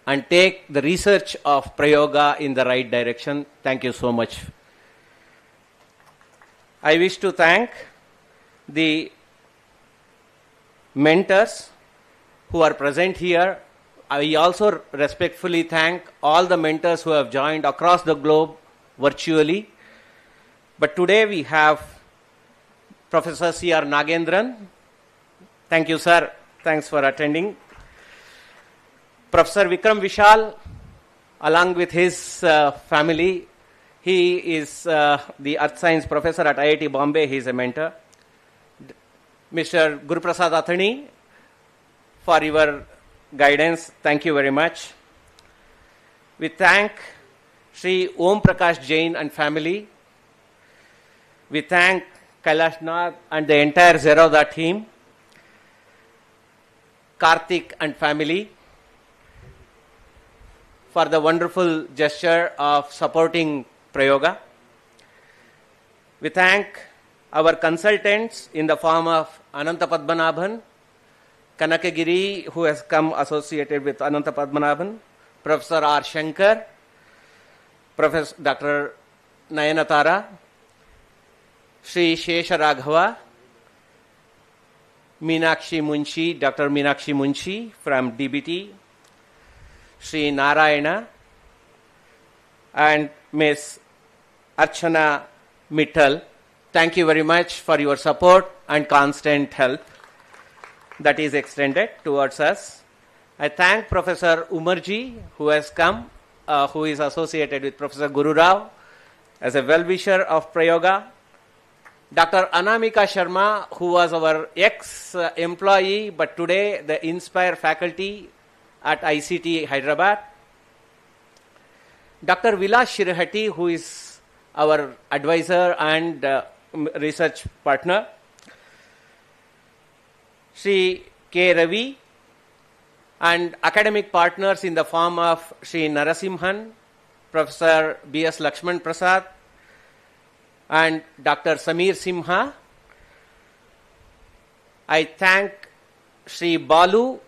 and take the research of Prayoga in the right direction. Thank you so much. I wish to thank the mentors who are present here. I also respectfully thank all the mentors who have joined across the globe virtually. But today we have Professor C.R. Nagendran. Thank you, sir. Thanks for attending. Professor Vikram Vishal, along with his family. He is the Earth Science Professor at IIT Bombay. He is a mentor. Mr. Guru Prasad Athani, for your guidance. Thank you very much. We thank Sri Om Prakash Jain and family. We thank Kailash Nath and the entire Zerodha team, Karthik and family, for the wonderful gesture of supporting Prayoga. We thank our consultants in the form of Ananta Padmanabhan, Kanakagiri, who has come associated with Ananta Padmanabhan, Professor R. Shankar, Professor Dr. Nayanatara, Sri Shesha Raghava, Meenakshi Munshi, Dr. Meenakshi Munshi from DBT, Sri Narayana, and Ms. Archana Mittal. Thank you very much for your support and constant help that is extended towards us. I thank Professor Umarji, who has come, who is associated with Professor Guru Rao as a well-wisher of Prayoga. Dr. Anamika Sharma, who was our ex-employee, but today the Inspire faculty at ICT Hyderabad. Dr. Vilas Shirihati, who is our advisor and research partner. Sri K. Ravi and academic partners in the form of Sri Narasimhan, Professor B.S. Lakshman Prasad, and Dr. Samir Simha. I thank Sri Balu,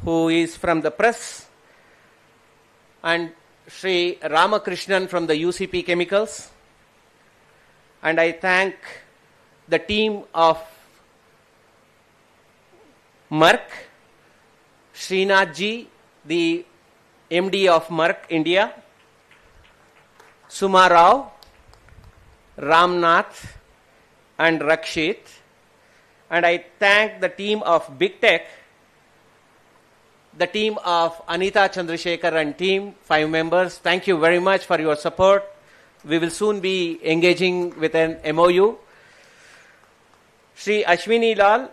who is from the press, and Sri Ramakrishnan from the UCP Chemicals. And I thank the team of Merck, Srinathji, the MD of Merck India, Suma Rao, Ramnath, and Rakshit. And I thank the team of Big Tech, the team of Anita Chandrasekhar and team, 5 members. Thank you very much for your support. We will soon be engaging with an MOU. Sri Ashwini Lal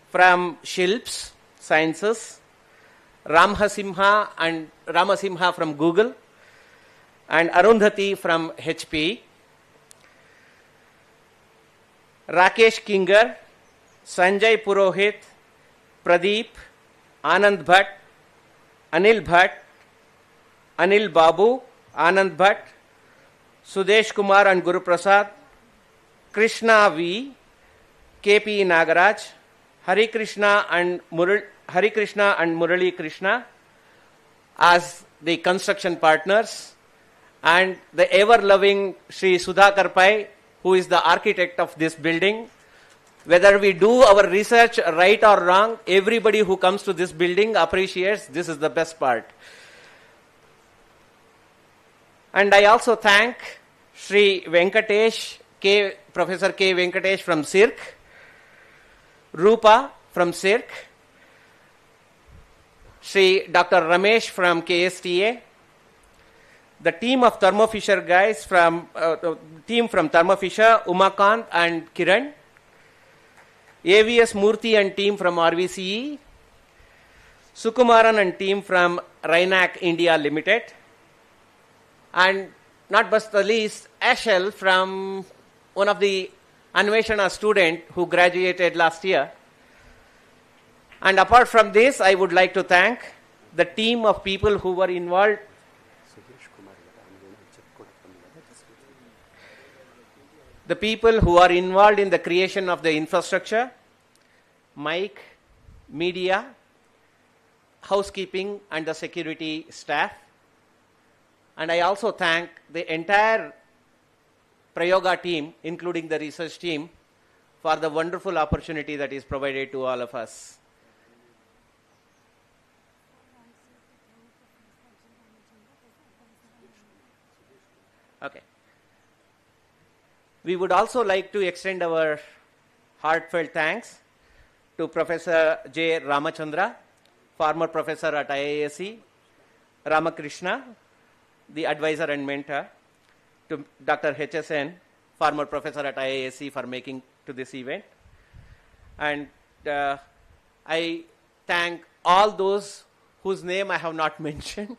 from Shilps Sciences, Ramasimha from Google, and Arundhati from HP. Rakesh Kinger, Sanjay Purohit, Pradeep, Anand Bhatt, Anil Bhatt, Anil Babu, Anand Bhatt, Sudesh Kumar and Guru Prasad, Krishna V, KP Nagaraj, Hari Krishna and Murali Krishna as the construction partners, and the ever-loving Sri Sudhakar Pai, who is the architect of this building. Whether we do our research right or wrong, everybody who comes to this building appreciates this is the best part. And I also thank Sri Venkatesh, Professor K. Venkatesh from CIRC, Rupa from CIRC, Sri Dr. Ramesh from KSTA, the team of Thermo Fisher guys from team from Thermo Fisher, Umakant and Kiran, AVS Murthy and team from RVCE, Sukumaran and team from Rhinac India Limited, and not but the least, Ashel from one of the Anveshana student who graduated last year. And apart from this, I would like to thank the team of people who were involved. The people who are involved in the creation of the infrastructure, mic, media, housekeeping, and the security staff. And I also thank the entire Prayoga team, including the research team, for the wonderful opportunity that is provided to all of us. Okay. We would also like to extend our heartfelt thanks to Professor J. Ramachandra, former professor at IISc, Ramakrishna, the advisor and mentor, to Dr. HSN, former professor at IISc, for making to this event. And I thank all those whose name I have not mentioned.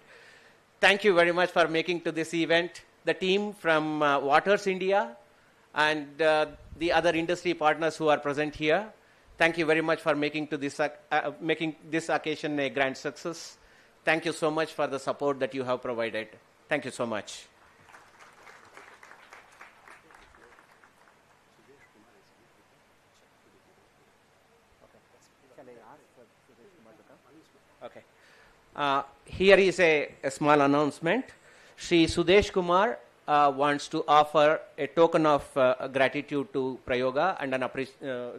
Thank you very much for making to this event. The team from Waters India and the other industry partners who are present here. Thank you very much for making this occasion a grand success. Thank you so much for the support that you have provided. Thank you so much. Okay. Here is a small announcement. Shri Sudesh Kumar wants to offer a token of gratitude to Prayoga and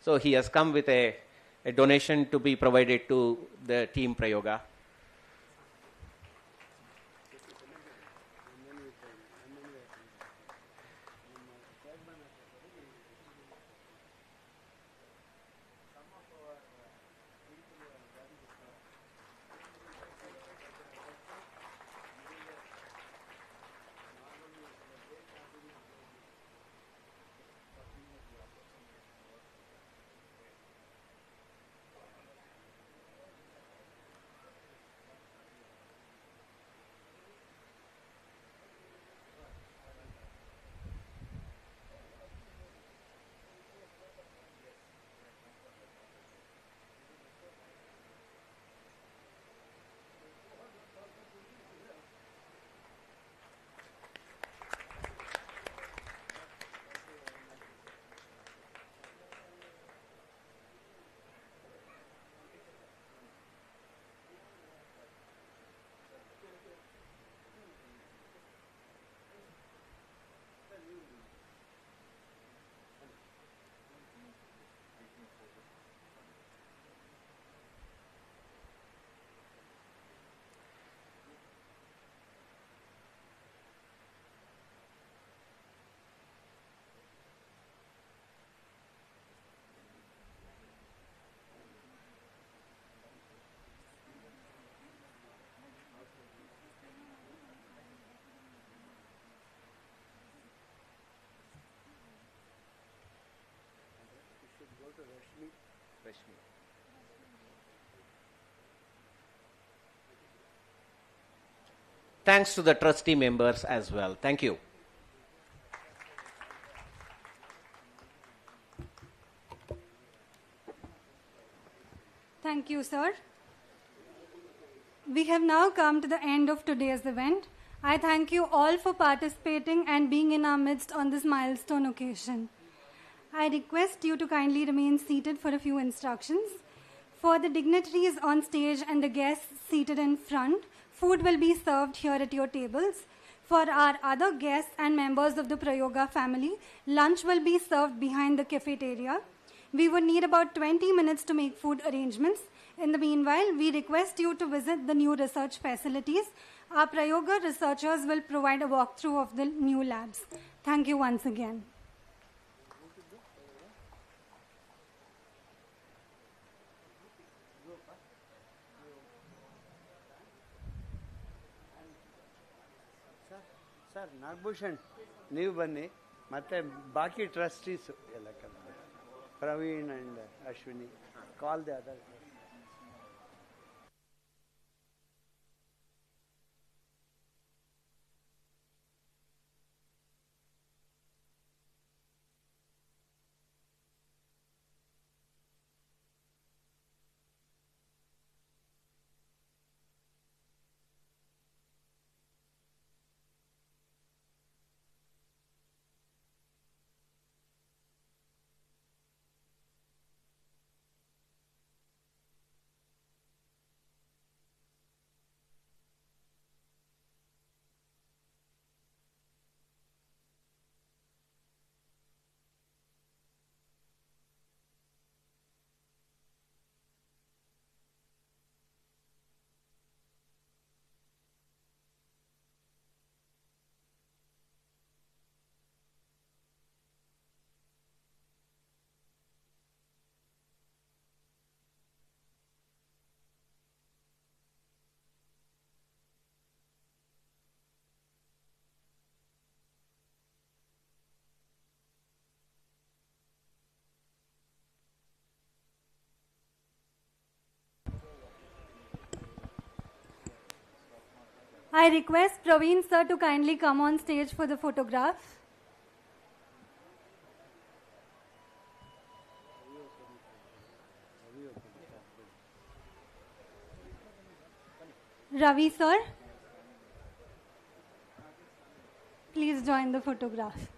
so he has come with a donation to be provided to the team Prayoga. Thanks to the trustee members as well. Thank you. Thank you, sir. We have now come to the end of today's event. I thank you all for participating and being in our midst on this milestone occasion. I request you to kindly remain seated for a few instructions. For the dignitaries on stage and the guests seated in front, food will be served here at your tables. For our other guests and members of the Prayoga family, lunch will be served behind the cafeteria. We would need about 20 minutes to make food arrangements. In the meanwhile, we request you to visit the new research facilities. Our Prayoga researchers will provide a walkthrough of the new labs. Thank you once again. Sir, Nagbhushan, ನೀವು ಬನ್ನಿ ಮತ್ತೆ ಬಾಕಿ trustees ಎಲ್ಲ ಕರ್ಕೊಂಡು Praveen and Ashwini call the other I request Praveen sir to kindly come on stage for the photograph. Ravi sir, please join the photograph.